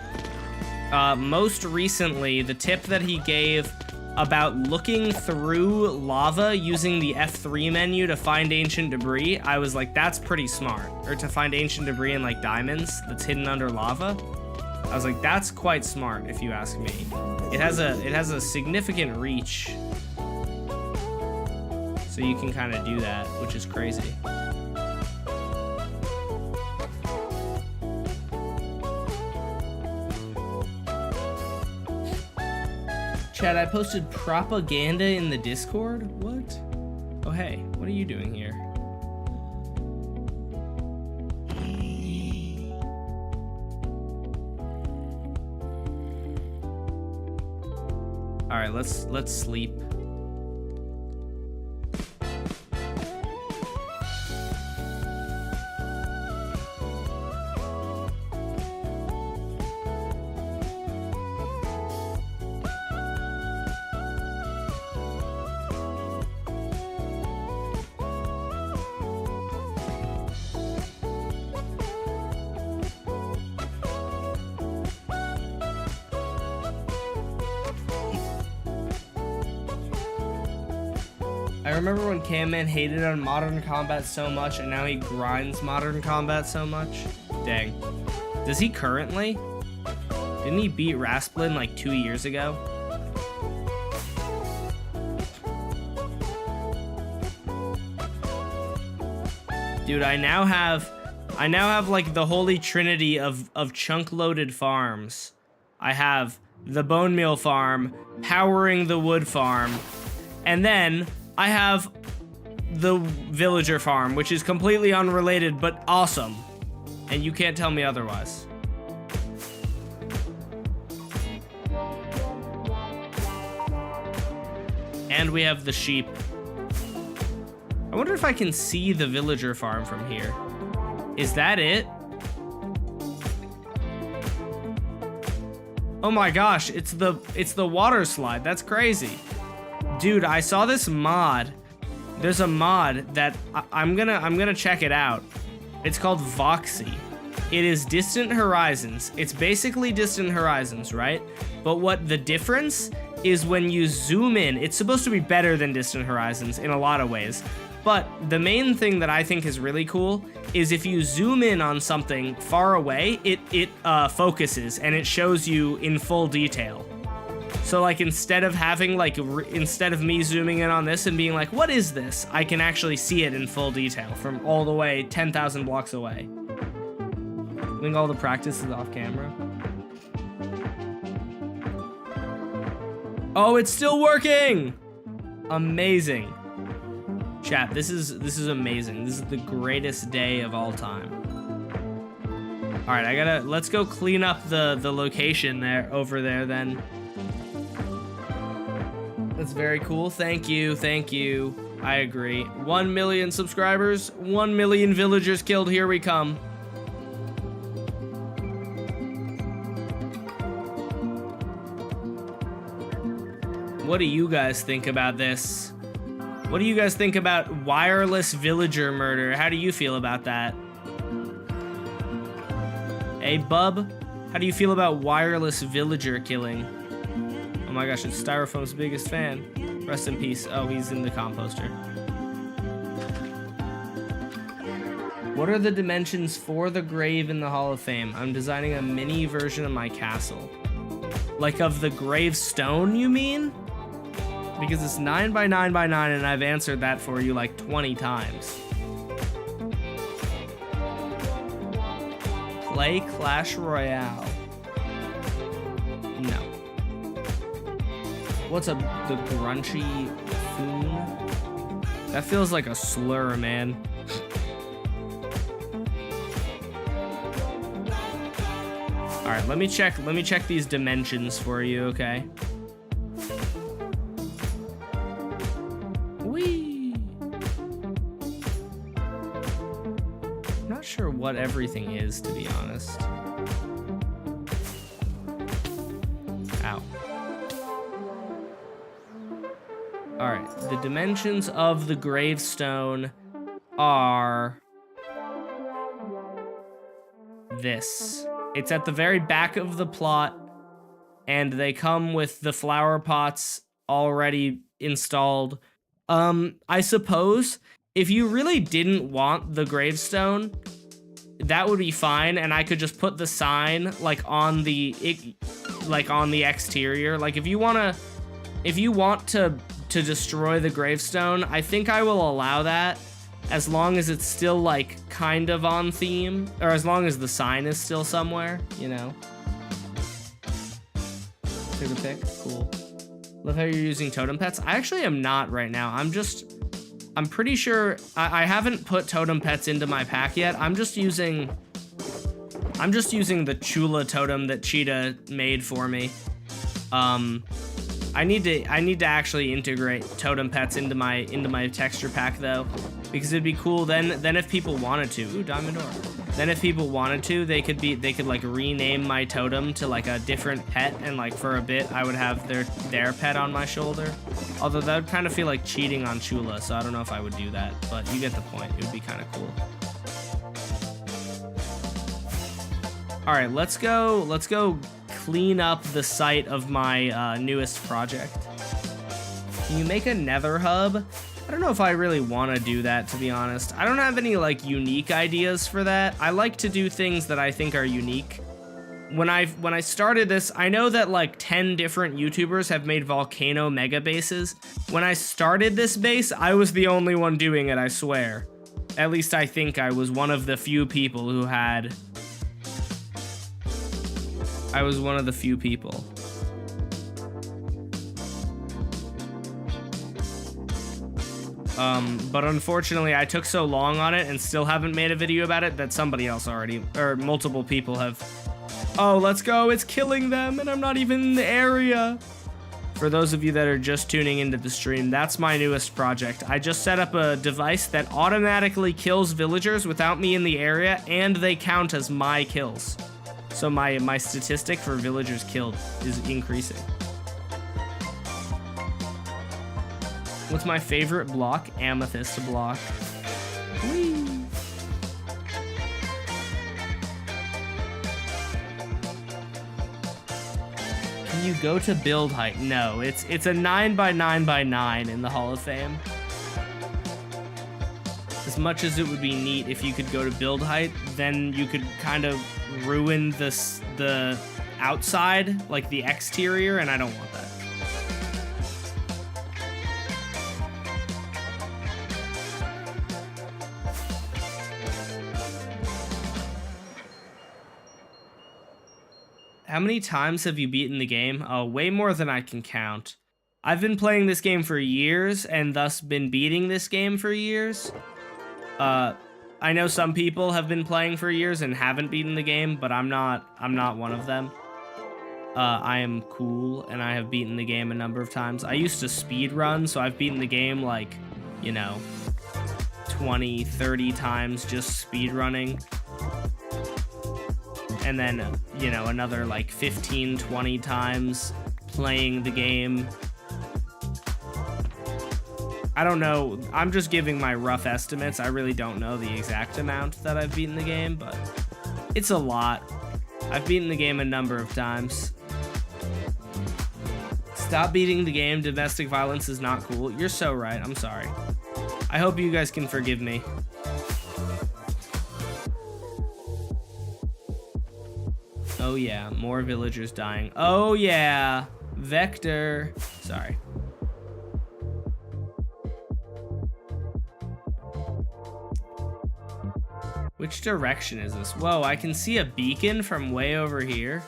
Most recently, the tip that he gave about looking through lava using the F3 menu to find ancient debris, I was like, that's pretty smart. Or to find ancient debris in like diamonds that's hidden under lava. I was like, that's quite smart, if you ask me. It has a significant reach, so you can kind of do that, which is crazy. Chad, I posted propaganda in the Discord? What? Oh, hey, what are you doing here? All right, let's sleep. I remember when Camman hated on Modern Combat so much, and now he grinds Modern Combat so much. Dang. Does he currently? Didn't he beat Rasplin like 2 years ago? Dude, I now have like the holy trinity of chunk-loaded farms. I have the bone meal farm, powering the wood farm, and then I have the villager farm, which is completely unrelated, but awesome. And you can't tell me otherwise. And we have the sheep. I wonder if I can see the villager farm from here. Is that it? Oh my gosh, it's the water slide. That's crazy. Dude, I saw this mod. There's a mod that I'm gonna check it out. It's called Voxy. It is Distant Horizons. It's basically Distant Horizons, right? But what the difference is, when you zoom in, it's supposed to be better than Distant Horizons in a lot of ways. But the main thing that I think is really cool is if you zoom in on something far away, it focuses and it shows you in full detail. So like instead of having like, instead of me zooming in on this and being like, what is this? I can actually see it in full detail from all the way 10,000 blocks away. I think all the practice is off camera. Oh, it's still working! Amazing. Chat, this is amazing. This is the greatest day of all time. All right, let's go clean up the location there, over there then. That's very cool. Thank you, thank you. I agree. 1 million subscribers, 1 million villagers killed, here we come. What do you guys think about this? What do you guys think about wireless villager murder? How do you feel about that? Hey, bub, How do you feel about wireless villager killing? Oh my gosh, it's Styrofoam's biggest fan. Rest in peace. Oh, he's in the composter. What are the dimensions for the grave in the Hall of Fame? I'm designing a mini version of my castle. Like of the gravestone, you mean? Because it's 9 by 9 by 9 and I've answered that for you like 20 times. Play Clash Royale. No. What's the grunchy foon? That feels like a slur, man. All right, let me check these dimensions for you, okay? Whee! I'm not sure what everything is, to be honest. Ow. All right, the dimensions of the gravestone are this. It's at the very back of the plot, and they come with the flower pots already installed. I suppose if you really didn't want the gravestone, that would be fine, and I could just put the sign like on the exterior. Like if you want to destroy the gravestone, I think I will allow that. As long as it's still, like, kind of on theme. Or as long as the sign is still somewhere, you know. Take a pic. Cool. Love how you're using totem pets. I actually am not right now. I'm pretty sure... I haven't put totem pets into my pack yet. I'm just using the Chula totem that Cheetah made for me. I need to actually integrate totem pets into my texture pack though, because it'd be cool then if people wanted to. Ooh, diamond ore. Then if people wanted to, they could like rename my totem to like a different pet, and like for a bit I would have their pet on my shoulder. Although that would kind of feel like cheating on Chula, so I don't know if I would do that, but you get the point. It would be kind of cool. All right, let's go clean up the site of my newest project. Can you make a nether hub? I don't know if I really want to do that, to be honest. I don't have any like unique ideas for that. I like to do things that I think are unique. When I started this, I know that like 10 different YouTubers have made volcano mega bases. When I started this base, I was the only one doing it, I swear. At least I think I was one of the few people who had... I was one of the few people. But unfortunately, I took so long on it and still haven't made a video about it that somebody else already, or multiple people have. Oh, let's go, it's killing them and I'm not even in the area. For those of you that are just tuning into the stream, that's my newest project. I just set up a device that automatically kills villagers without me in the area, and they count as my kills. So my statistic for villagers killed is increasing. What's my favorite block? Amethyst block. Whee! Can you go to build height? No, it's a 9 by 9 by 9 in the Hall of Fame. As much as it would be neat if you could go to build height, then you could kind of ruin the outside, like the exterior, and I don't want that. How many times have you beaten the game? Oh, way more than I can count. I've been playing this game for years and thus been beating this game for years. I know some people have been playing for years and haven't beaten the game, but I'm not one of them. I am cool and I have beaten the game a number of times. I used to speed run, so I've beaten the game like, you know, 20, 30 times just speed running. And then, you know, another like 15, 20 times playing the game. I don't know. I'm just giving my rough estimates. I really don't know the exact amount that I've beaten the game, but it's a lot. I've beaten the game a number of times. Stop beating the game. Domestic violence is not cool. You're so right. I'm sorry. I hope you guys can forgive me. Oh yeah, more villagers dying. Oh yeah, Vector. Sorry. Which direction is this? Whoa, I can see a beacon from way over here.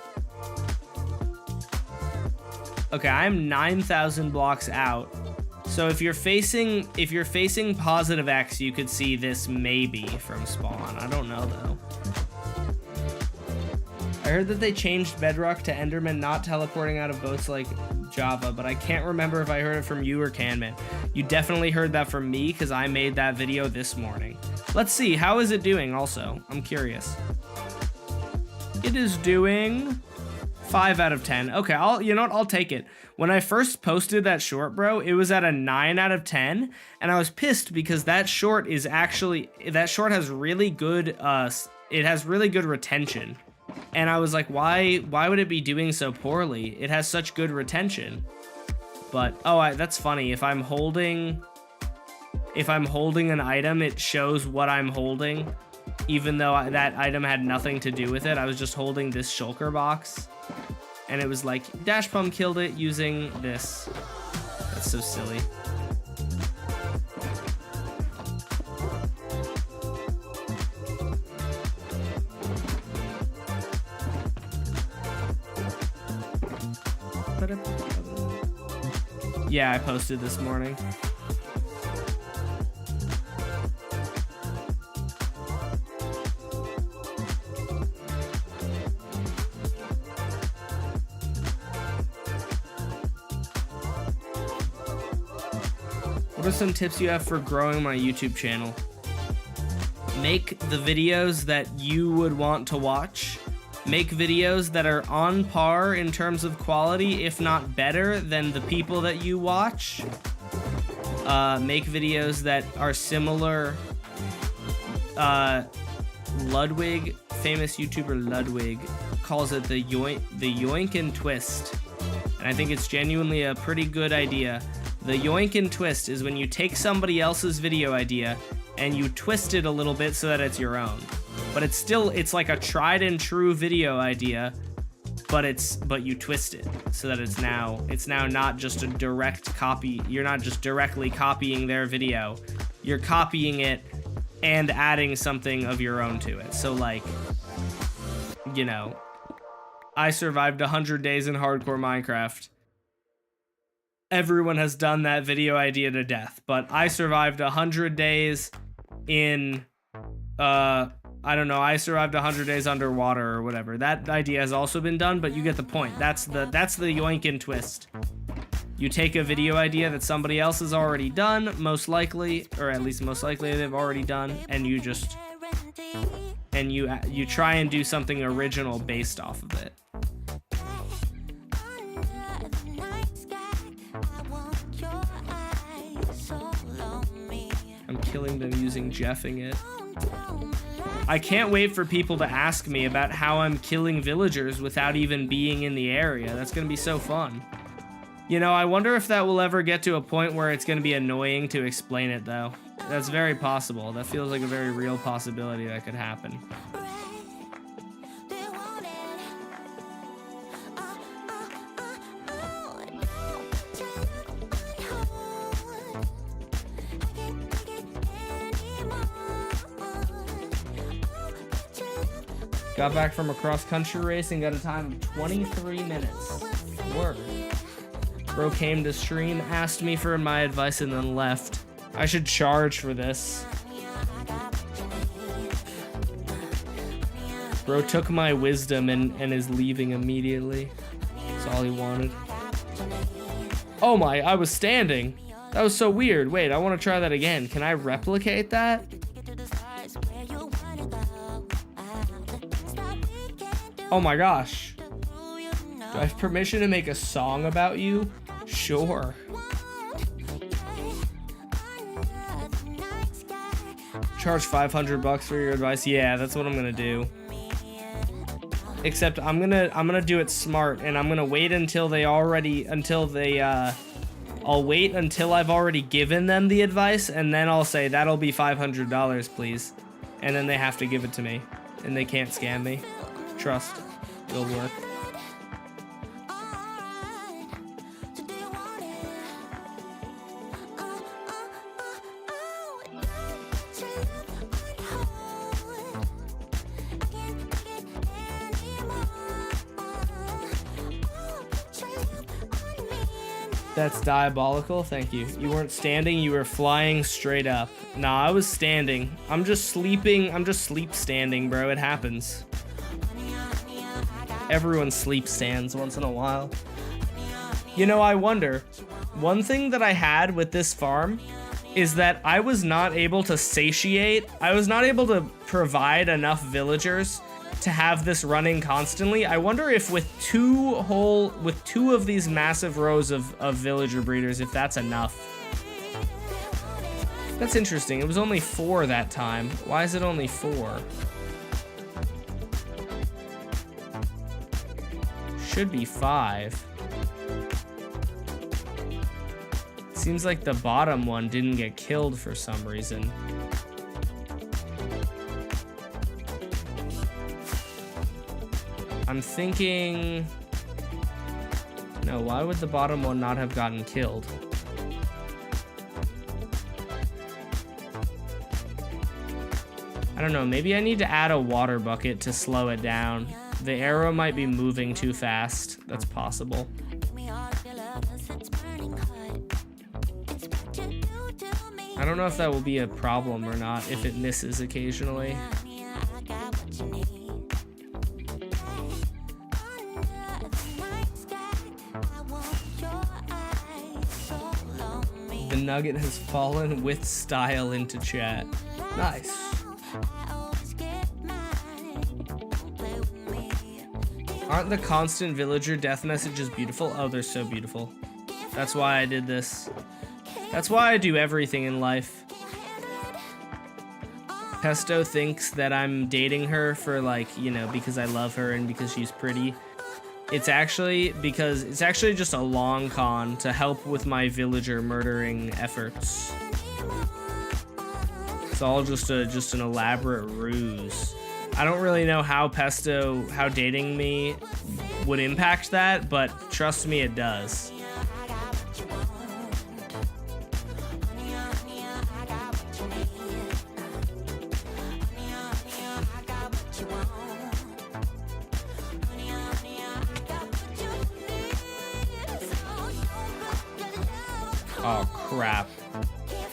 Okay, I'm 9,000 blocks out. So if you're facing positive X, you could see this maybe from spawn. I don't know though. I heard that they changed Bedrock to Enderman not teleporting out of boats like Java, but I can't remember if I heard it from you or Canman. You definitely heard that from me because I made that video this morning. Let's see, how is it doing also? I'm curious. It is doing 5 out of 10. Okay, you know what? I'll take it. When I first posted that short, bro, it was at a 9 out of 10, and I was pissed because that short has really good it has really good retention. And I was like, why would it be doing so poorly? It has such good retention. But that's funny. If I'm holding an item, it shows what I'm holding, even though that item had nothing to do with it. I was just holding this shulker box, and it was like Dash Pum killed it using this. That's so silly. Yeah, I posted this morning. What are some tips you have for growing my YouTube channel? Make the videos that you would want to watch. Make videos that are on par in terms of quality, if not better, than the people that you watch. Make videos that are similar. Ludwig, famous YouTuber Ludwig, calls it the yoink and twist. And I think it's genuinely a pretty good idea. The yoink and twist is when you take somebody else's video idea and you twist it a little bit so that it's your own. But it's like a tried and true video idea, but you twist it so that it's now not just a direct copy. You're not just directly copying their video. You're copying it and adding something of your own to it. So like, you know, I survived 100 days in hardcore Minecraft. Everyone has done that video idea to death, but I survived 100 days in I don't know, I survived 100 days underwater or whatever. That idea has also been done, but you get the point. That's the yoink and twist. You take a video idea that somebody else has already done, most likely, or at least most likely they've already done, and you try and do something original based off of it. I'm killing them using Jeffing it. I can't wait for people to ask me about how I'm killing villagers without even being in the area. That's gonna be so fun. You know, I wonder if that will ever get to a point where it's gonna be annoying to explain it though. That's very possible. That feels like a very real possibility that could happen. Got back from a cross-country race and got a time of 23 minutes. Word. Bro came to stream, asked me for my advice, and then left. I should charge for this. Bro took my wisdom and is leaving immediately. That's all he wanted. Oh my, I was standing. That was so weird. Wait, I want to try that again. Can I replicate that? Oh my gosh. Do I have permission to make a song about you? Sure. Charge $500 for your advice? Yeah, that's what I'm gonna do. Except I'm gonna do it smart, and I'm gonna wait until I'll wait until I've already given them the advice, and then I'll say that'll be $500, please. And then they have to give it to me, and they can't scam me. Trust, it'll work. That's diabolical, thank you. You weren't standing, you were flying straight up. Nah, I was standing. I'm just sleeping, I'm just sleep standing, bro, it happens. Everyone sleep stands once in a while. You know, I wonder, one thing that I had with this farm is that I was not able to satiate, I was not able to provide enough villagers to have this running constantly. I wonder if with two of these massive rows of villager breeders, if that's enough. That's interesting. It was only 4 that time. Why is it only 4? Should be 5. Seems like the bottom one didn't get killed for some reason. I'm thinking... No, why would the bottom one not have gotten killed? I don't know, maybe I need to add a water bucket to slow it down. The arrow might be moving too fast. That's possible. I don't know if that will be a problem or not, if it misses occasionally. The nugget has fallen with style into chat. Nice. Aren't the constant villager death messages beautiful? Oh, they're so beautiful. That's why I did this. That's why I do everything in life. Pesto thinks that I'm dating her for, like, you know, because I love her and because she's pretty. It's actually because it's actually just a long con to help with my villager murdering efforts. It's all just an elaborate ruse. I don't really know how dating me would impact that, but trust me, it does. Oh, crap.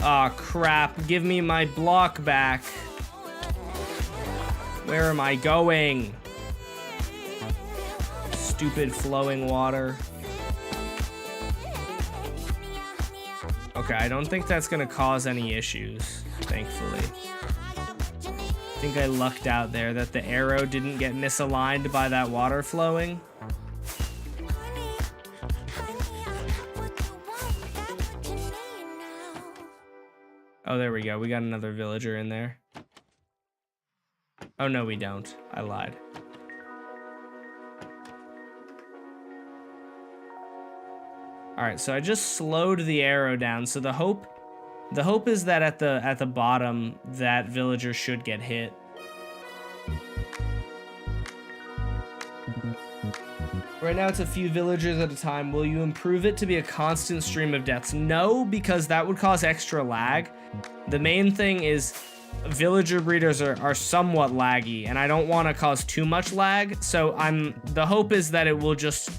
Oh, crap. Give me my block back. Where am I going? Stupid flowing water. Okay, I don't think that's gonna cause any issues, thankfully. I think I lucked out there that the arrow didn't get misaligned by that water flowing. Oh, there we go. We got another villager in there. Oh, no, we don't. I lied. All right, so I just slowed the arrow down. So the hope is that at the bottom, that villager should get hit. Right now, it's a few villagers at a time. Will you improve it to be a constant stream of deaths? No, because that would cause extra lag. The main thing is villager breeders are somewhat laggy, and I don't want to cause too much lag. So the hope is that it will just...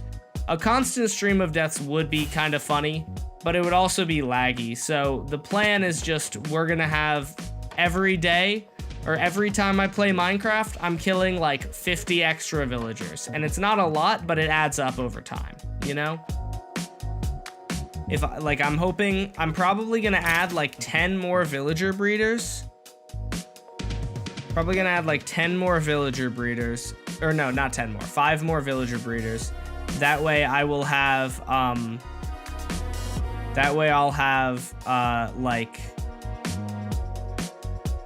A constant stream of deaths would be kind of funny, but it would also be laggy. So the plan is just we're going to have every day... or every time I play Minecraft, I'm killing like 50 extra villagers. And it's not a lot, but it adds up over time, you know? I'm hoping, I'm probably gonna add like 10 more villager breeders. Probably gonna add like 10 more villager breeders. Or no, not 10 more, 5 more villager breeders. That way I will have,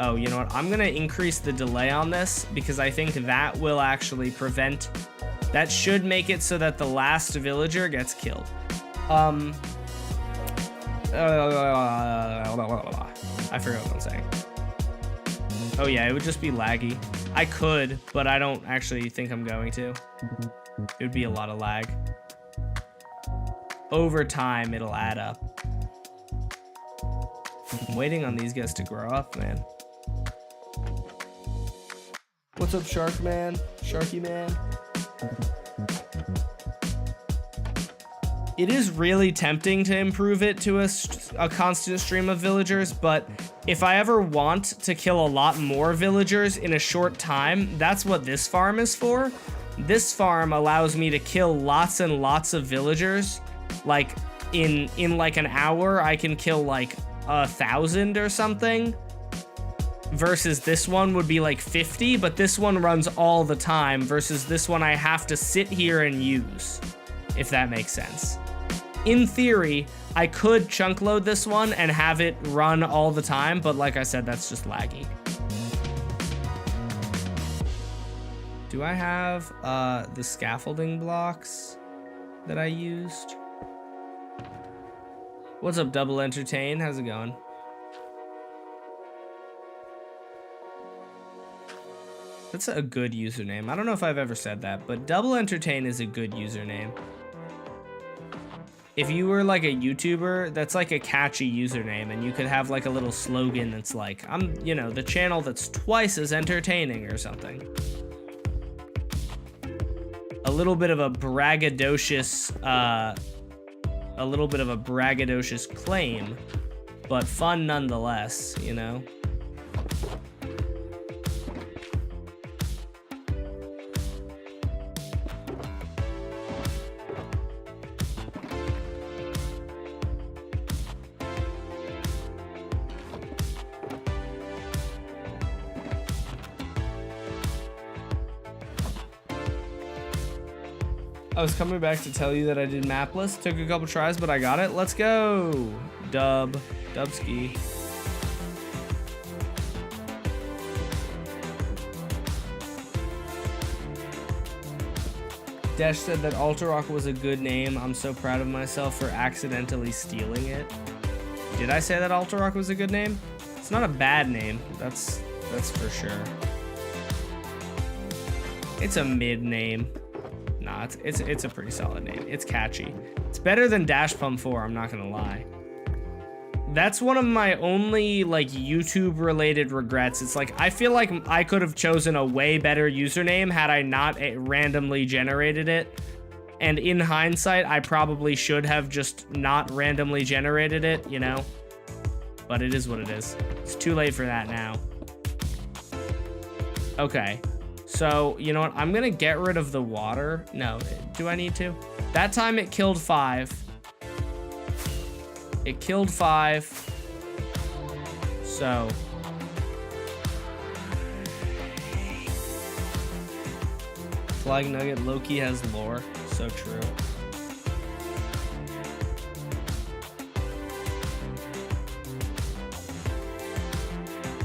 Oh, you know what? I'm gonna increase the delay on this because I think that will actually prevent... That should make it so that the last villager gets killed. I forgot what I'm saying. Oh yeah, it would just be laggy. I could, but I don't actually think I'm going to. It would be a lot of lag. Over time, it'll add up. I'm waiting on these guys to grow up, man. What's up, Shark Man? Sharky Man? It is really tempting to improve it to a constant stream of villagers, but if I ever want to kill a lot more villagers in a short time, that's what this farm is for. This farm allows me to kill lots and lots of villagers. Like in like an hour, I can kill like 1,000 or something. Versus this one would be like 50, but this one runs all the time versus this one I have to sit here and use, if that makes sense. In theory, I could chunk load this one and have it run all the time, but like I said, that's just laggy. Do I have the scaffolding blocks that I used? What's up, Double Entertain? How's it going? That's a good username. I don't know if I've ever said that, but Double Entertain is a good username. If you were like a YouTuber, that's like a catchy username, and you could have like a little slogan that's like, I'm, you know, the channel that's twice as entertaining or something. A little bit of a braggadocious, claim, but fun nonetheless, you know? I was coming back to tell you that I did mapless. Took a couple tries, but I got it. Let's go. Dubski. Dash said that Alterock was a good name. I'm so proud of myself for accidentally stealing it. Did I say that Alterock was a good name? It's not a bad name. That's for sure. It's a mid name. Nah, it's a pretty solid name. It's catchy. It's better than Dash Pump 4, I'm not gonna lie. That's one of my only like YouTube related regrets. It's like I feel like I could have chosen a way better username had I not randomly generated it. And in hindsight, I probably should have just not randomly generated it, you know? But it is what it is. It's too late for that now. Okay. So, you know what? I'm gonna get rid of the water. No, do I need to? That time it killed 5. It killed 5. So. Flag Nugget Loki has lore. So true.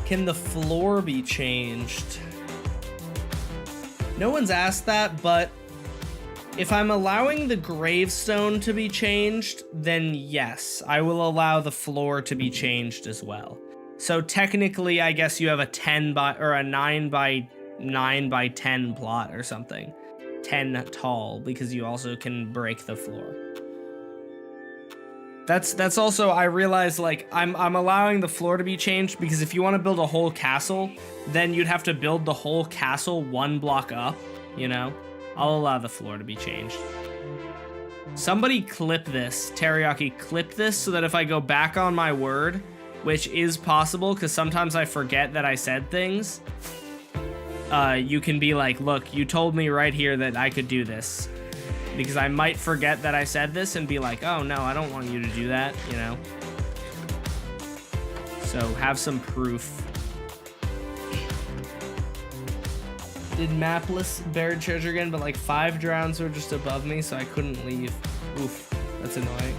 Can the floor be changed? No one's asked that, but if I'm allowing the gravestone to be changed, then yes, I will allow the floor to be changed as well. So technically, I guess you have a 10 by or a 9 by 9 by 10 plot or something. 10 tall, because you also can break the floor. That's also, I realize, like, I'm allowing the floor to be changed because if you want to build a whole castle, then you'd have to build the whole castle 1 block up, you know? I'll allow the floor to be changed. Somebody clip this. Teriyaki, clip this so that if I go back on my word, which is possible because sometimes I forget that I said things, you can be like, look, you told me right here that I could do this. Because I might forget that I said this and be like, oh no, I don't want you to do that, you know? So have some proof. Did mapless buried treasure again, but like 5 drowns were just above me, so I couldn't leave. Oof, that's annoying.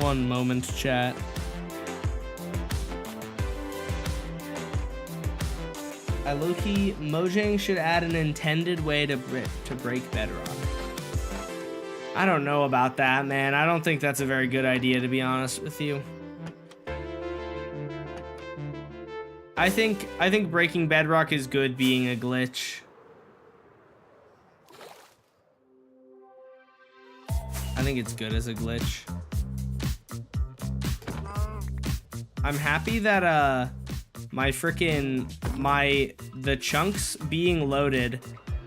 One moment, chat. I low-key, Mojang should add an intended way to break bedrock. I don't know about that, man. I don't think that's a very good idea, to be honest with you. I think breaking bedrock is good being a glitch. I think it's good as a glitch. I'm happy that the chunks being loaded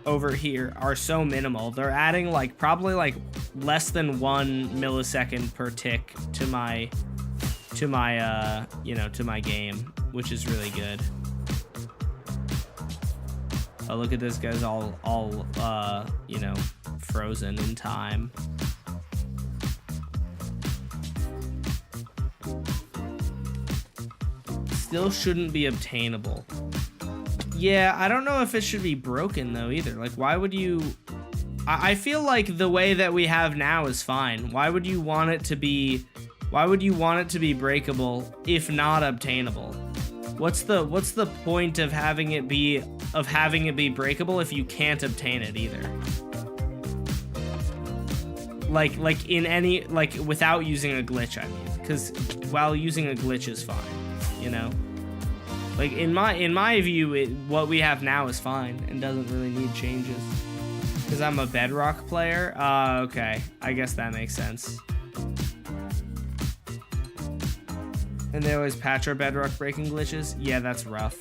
over here are so minimal. They're adding like probably like less than 1 millisecond per tick to my game, which is really good. Oh, look at this guy's all frozen in time. Still shouldn't be obtainable. Yeah, I don't know if it should be broken though either. Like, why would you... I feel like the way that we have now is fine. Why would you want it to be... Why would you want it to be breakable if not obtainable? What's the point of having it be breakable if you can't obtain it either? Like in any, like without using a glitch, I mean, because while using a glitch is fine, you know? Like in my view, what we have now is fine and doesn't really need changes. Because I'm a Bedrock player? Okay. I guess that makes sense. And they always patch our Bedrock breaking glitches? Yeah, that's rough.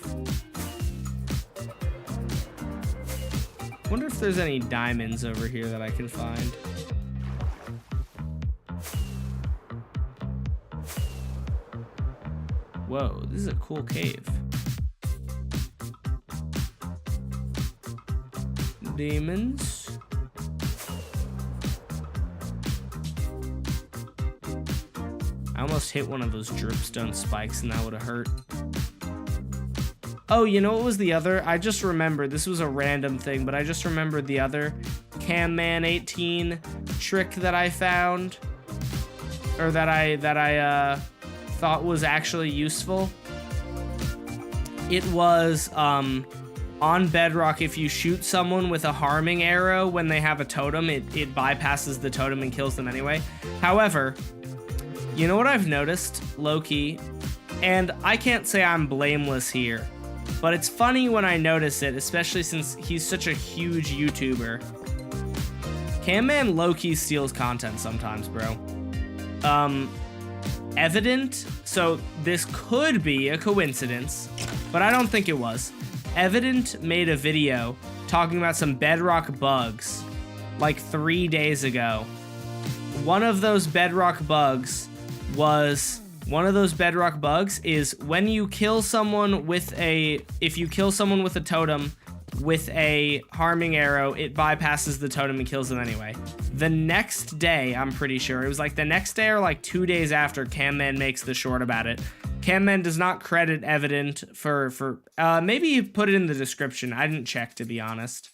Wonder if there's any diamonds over here that I can find. Whoa, this is a cool cave. Demons. I almost hit one of those dripstone spikes and that would have hurt. Oh, you know what was the other? I just remembered, this was a random thing, but I just remembered the other CamMan18 trick that I found, or that I thought was actually useful. It was on Bedrock, if you shoot someone with a harming arrow when they have a totem, it bypasses the totem and kills them anyway. However, you know what I've noticed, low-key, and I can't say I'm blameless here, but it's funny when I notice it, especially since he's such a huge YouTuber. CamMan low-key steals content sometimes, bro. Evident, so this could be a coincidence, but I don't think it was. Evident made a video talking about some Bedrock bugs like 3 days ago. One of those Bedrock bugs is when you kill someone with if you kill someone with a totem with a harming arrow, it bypasses the totem and kills them anyway. The next day, I'm pretty sure, it was like the next day or like 2 days after CamMan makes the short about it. CamMan does not credit Evident for maybe he put it in the description. I didn't check, to be honest.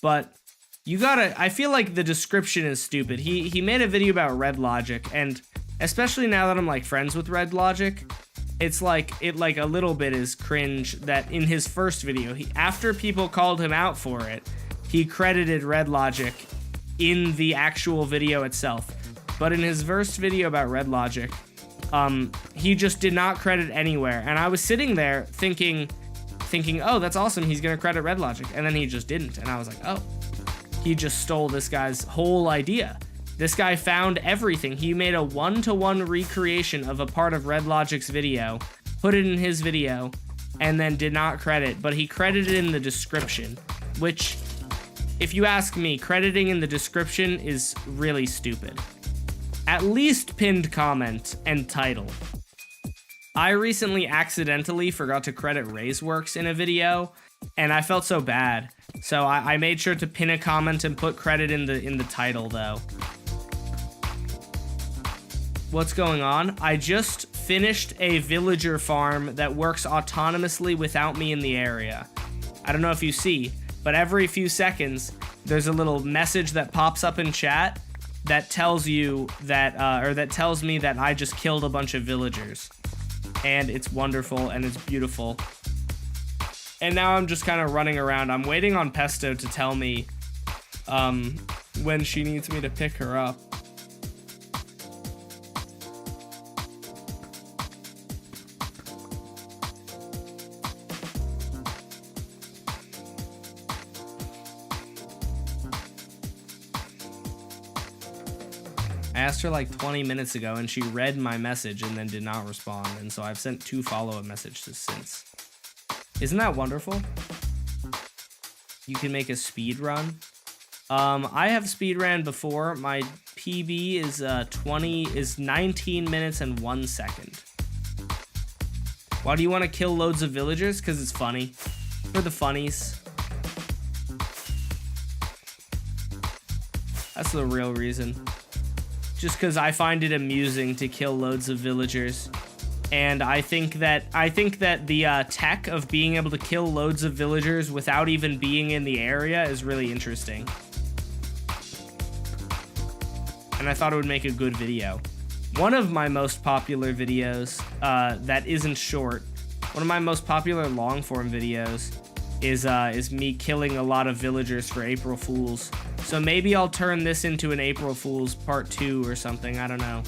But you gotta, I feel like the description is stupid. He made a video about Red Logic, and especially now that I'm like friends with Red Logic, it's like, a little bit is cringe that in his first video, after people called him out for it, he credited Red Logic in the actual video itself. But in his first video about Red Logic, he just did not credit anywhere. And I was sitting there thinking, oh, that's awesome, he's gonna credit Red Logic. And then he just didn't. And I was like, oh, he just stole this guy's whole idea. This guy found everything. He made a one-to-one recreation of a part of Red Logic's video, put it in his video, and then did not credit, but he credited in the description, which, if you ask me, crediting in the description is really stupid. At least pinned comment and title. I recently accidentally forgot to credit RaiseWorks in a video, and I felt so bad. So I made sure to pin a comment and put credit in the title, though. What's going on? I just finished a villager farm that works autonomously without me in the area. I don't know if you see, but every few seconds, there's a little message that pops up in chat that tells you that, or that tells me that I just killed a bunch of villagers. And it's wonderful and it's beautiful. And now I'm just kind of running around. I'm waiting on Pesto to tell me when she needs me to pick her up. I asked her like 20 minutes ago and she read my message and then did not respond, and so I've sent 2 follow-up messages since. Isn't that wonderful? You can make a speed run. I have speed ran before. My PB is 19 minutes and 1 second. Why do you want to kill loads of villagers? Because it's funny. For the funnies. That's the real reason. Just because I find it amusing to kill loads of villagers. And I think that the tech of being able to kill loads of villagers without even being in the area is really interesting. And I thought it would make a good video. One of my most popular videos that isn't short, one of my most popular long form videos is me killing a lot of villagers for April Fools. So maybe I'll turn this into an April Fools part 2 or something, I don't know.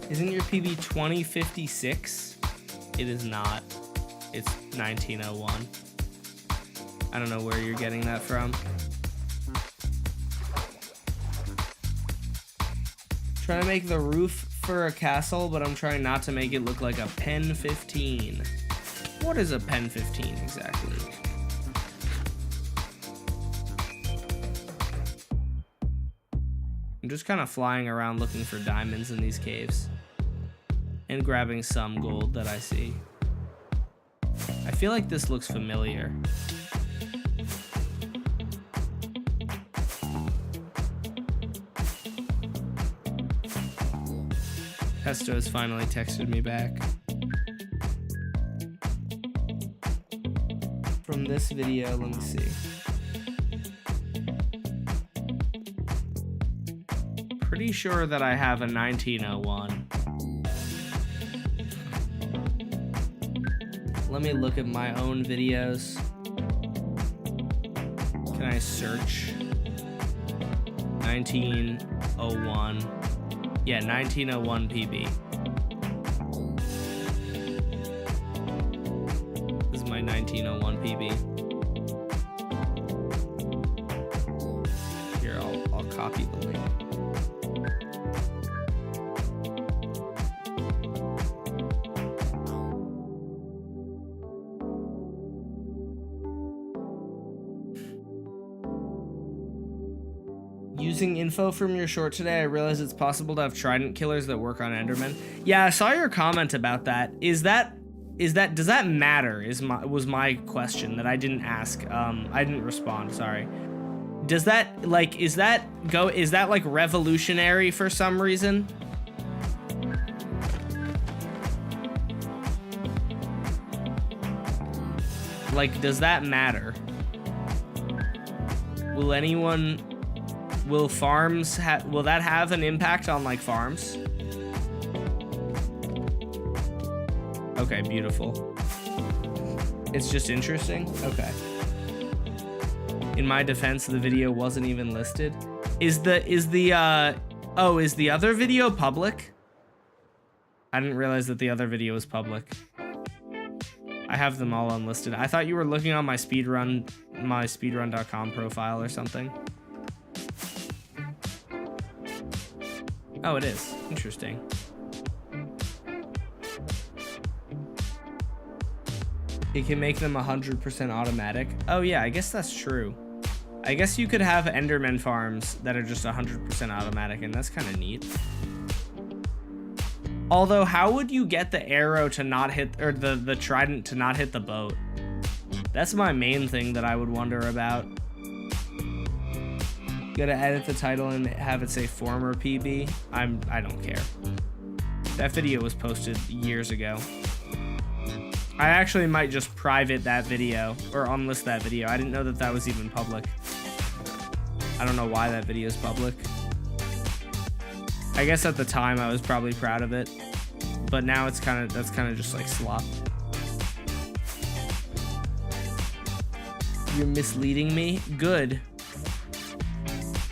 Isn't your PB 2056? It is not. It's 1901. I don't know where you're getting that from. Trying to make the roof for a castle, but I'm trying not to make it look like a pen 15. What is a pen 15 exactly? I'm just kind of flying around looking for diamonds in these caves. And grabbing some gold that I see. I feel like this looks familiar. Pesto has finally texted me back. From this video, let me see. Pretty sure that I have a 1901. Let me look at my own videos. Can I search? 1901. Yeah, 1901 PB. This is my 1901 PB. Here, I'll copy the link. Using info from your short today, I realized it's possible to have trident killers that work on Endermen. Yeah, I saw your comment about that. Does that matter? Was my question that I didn't ask. I didn't respond, sorry. Does that, like, is that like revolutionary for some reason? Like, does that matter? Will farms will that have an impact on like farms? Okay, beautiful. It's just interesting. Okay. In my defense, the video wasn't even listed. Is the other video public? I didn't realize that the other video was public. I have them all unlisted. I thought you were looking on my speedrun.com profile or something. Oh, it is. Interesting. It can make them 100% automatic. Oh yeah, I guess that's true. I guess you could have Enderman farms that are just 100% automatic, and that's kind of neat. Although, how would you get the arrow to not hit, or the trident to not hit the boat? That's my main thing that I would wonder about. You gotta edit the title and have it say former PB. I don't care. That video was posted years ago. I actually might just private that video or unlist that video. I didn't know that that was even public. I don't know why that video is public. I guess at the time I was probably proud of it, but now it's that's kind of just like slop. You're misleading me? Good.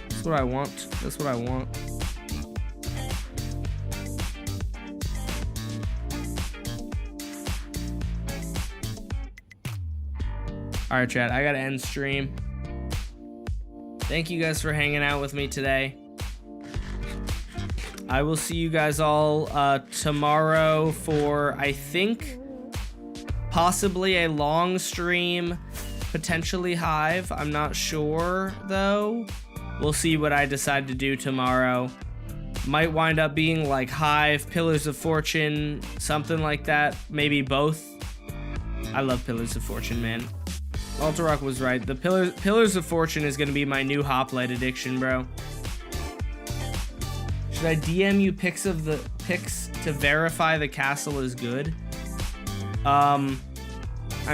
That's what I want. That's what I want. All right, chat, I gotta end stream. Thank you guys for hanging out with me today. I will see you guys all tomorrow for, I think, possibly a long stream, potentially Hive. I'm not sure, though. We'll see what I decide to do tomorrow. Might wind up being like Hive, Pillars of Fortune, something like that. Maybe both. I love Pillars of Fortune, man. Alterock was right. The Pillars of Fortune is going to be my new hoplite addiction, bro. Should I DM you pics to verify the castle is good? I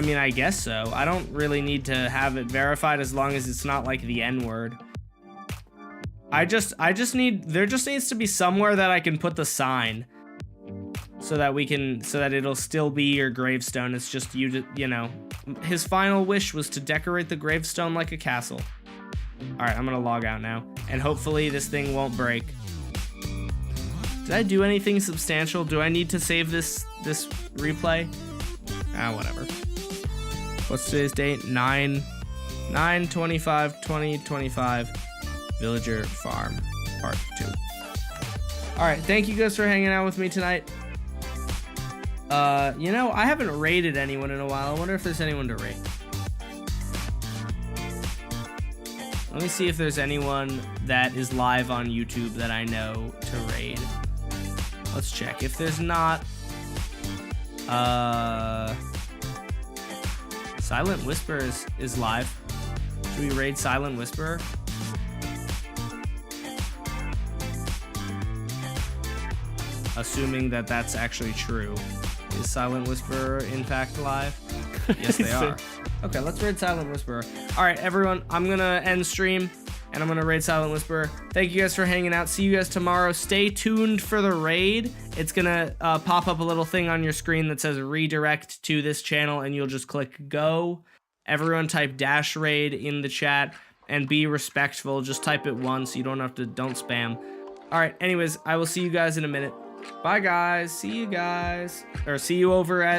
mean, I guess so. I don't really need to have it verified as long as it's not like the N-word. I just need, there just needs to be somewhere that I can put the sign so that it'll still be your gravestone. It's just you know, his final wish was to decorate the gravestone like a castle. All right, I'm gonna log out now, and hopefully this thing won't break. Did I do anything substantial? Do I need to save this replay? Ah, whatever. What's today's date? 9/25/2025. Villager Farm Part 2. All right, thank you guys for hanging out with me tonight. You know, I haven't raided anyone in a while. I wonder if there's anyone to raid. Let me see if there's anyone that is live on YouTube that I know to raid. Let's check. If there's not, Silent Whisper is live. Should we raid Silent Whisperer? Assuming that that's actually true. Is Silent Whisperer in fact live? Yes, they are. Okay, let's raid Silent Whisperer. All right, everyone, I'm gonna end stream and I'm gonna raid Silent Whisperer. Thank you guys for hanging out. See you guys tomorrow. Stay tuned for the raid. It's gonna pop up a little thing on your screen that says redirect to this channel, and you'll just click go. Everyone type -raid in the chat and be respectful. Just type it once. You don't have to, don't spam. All right, anyways, I will see you guys in a minute. Bye, guys. See you guys. Or see you over at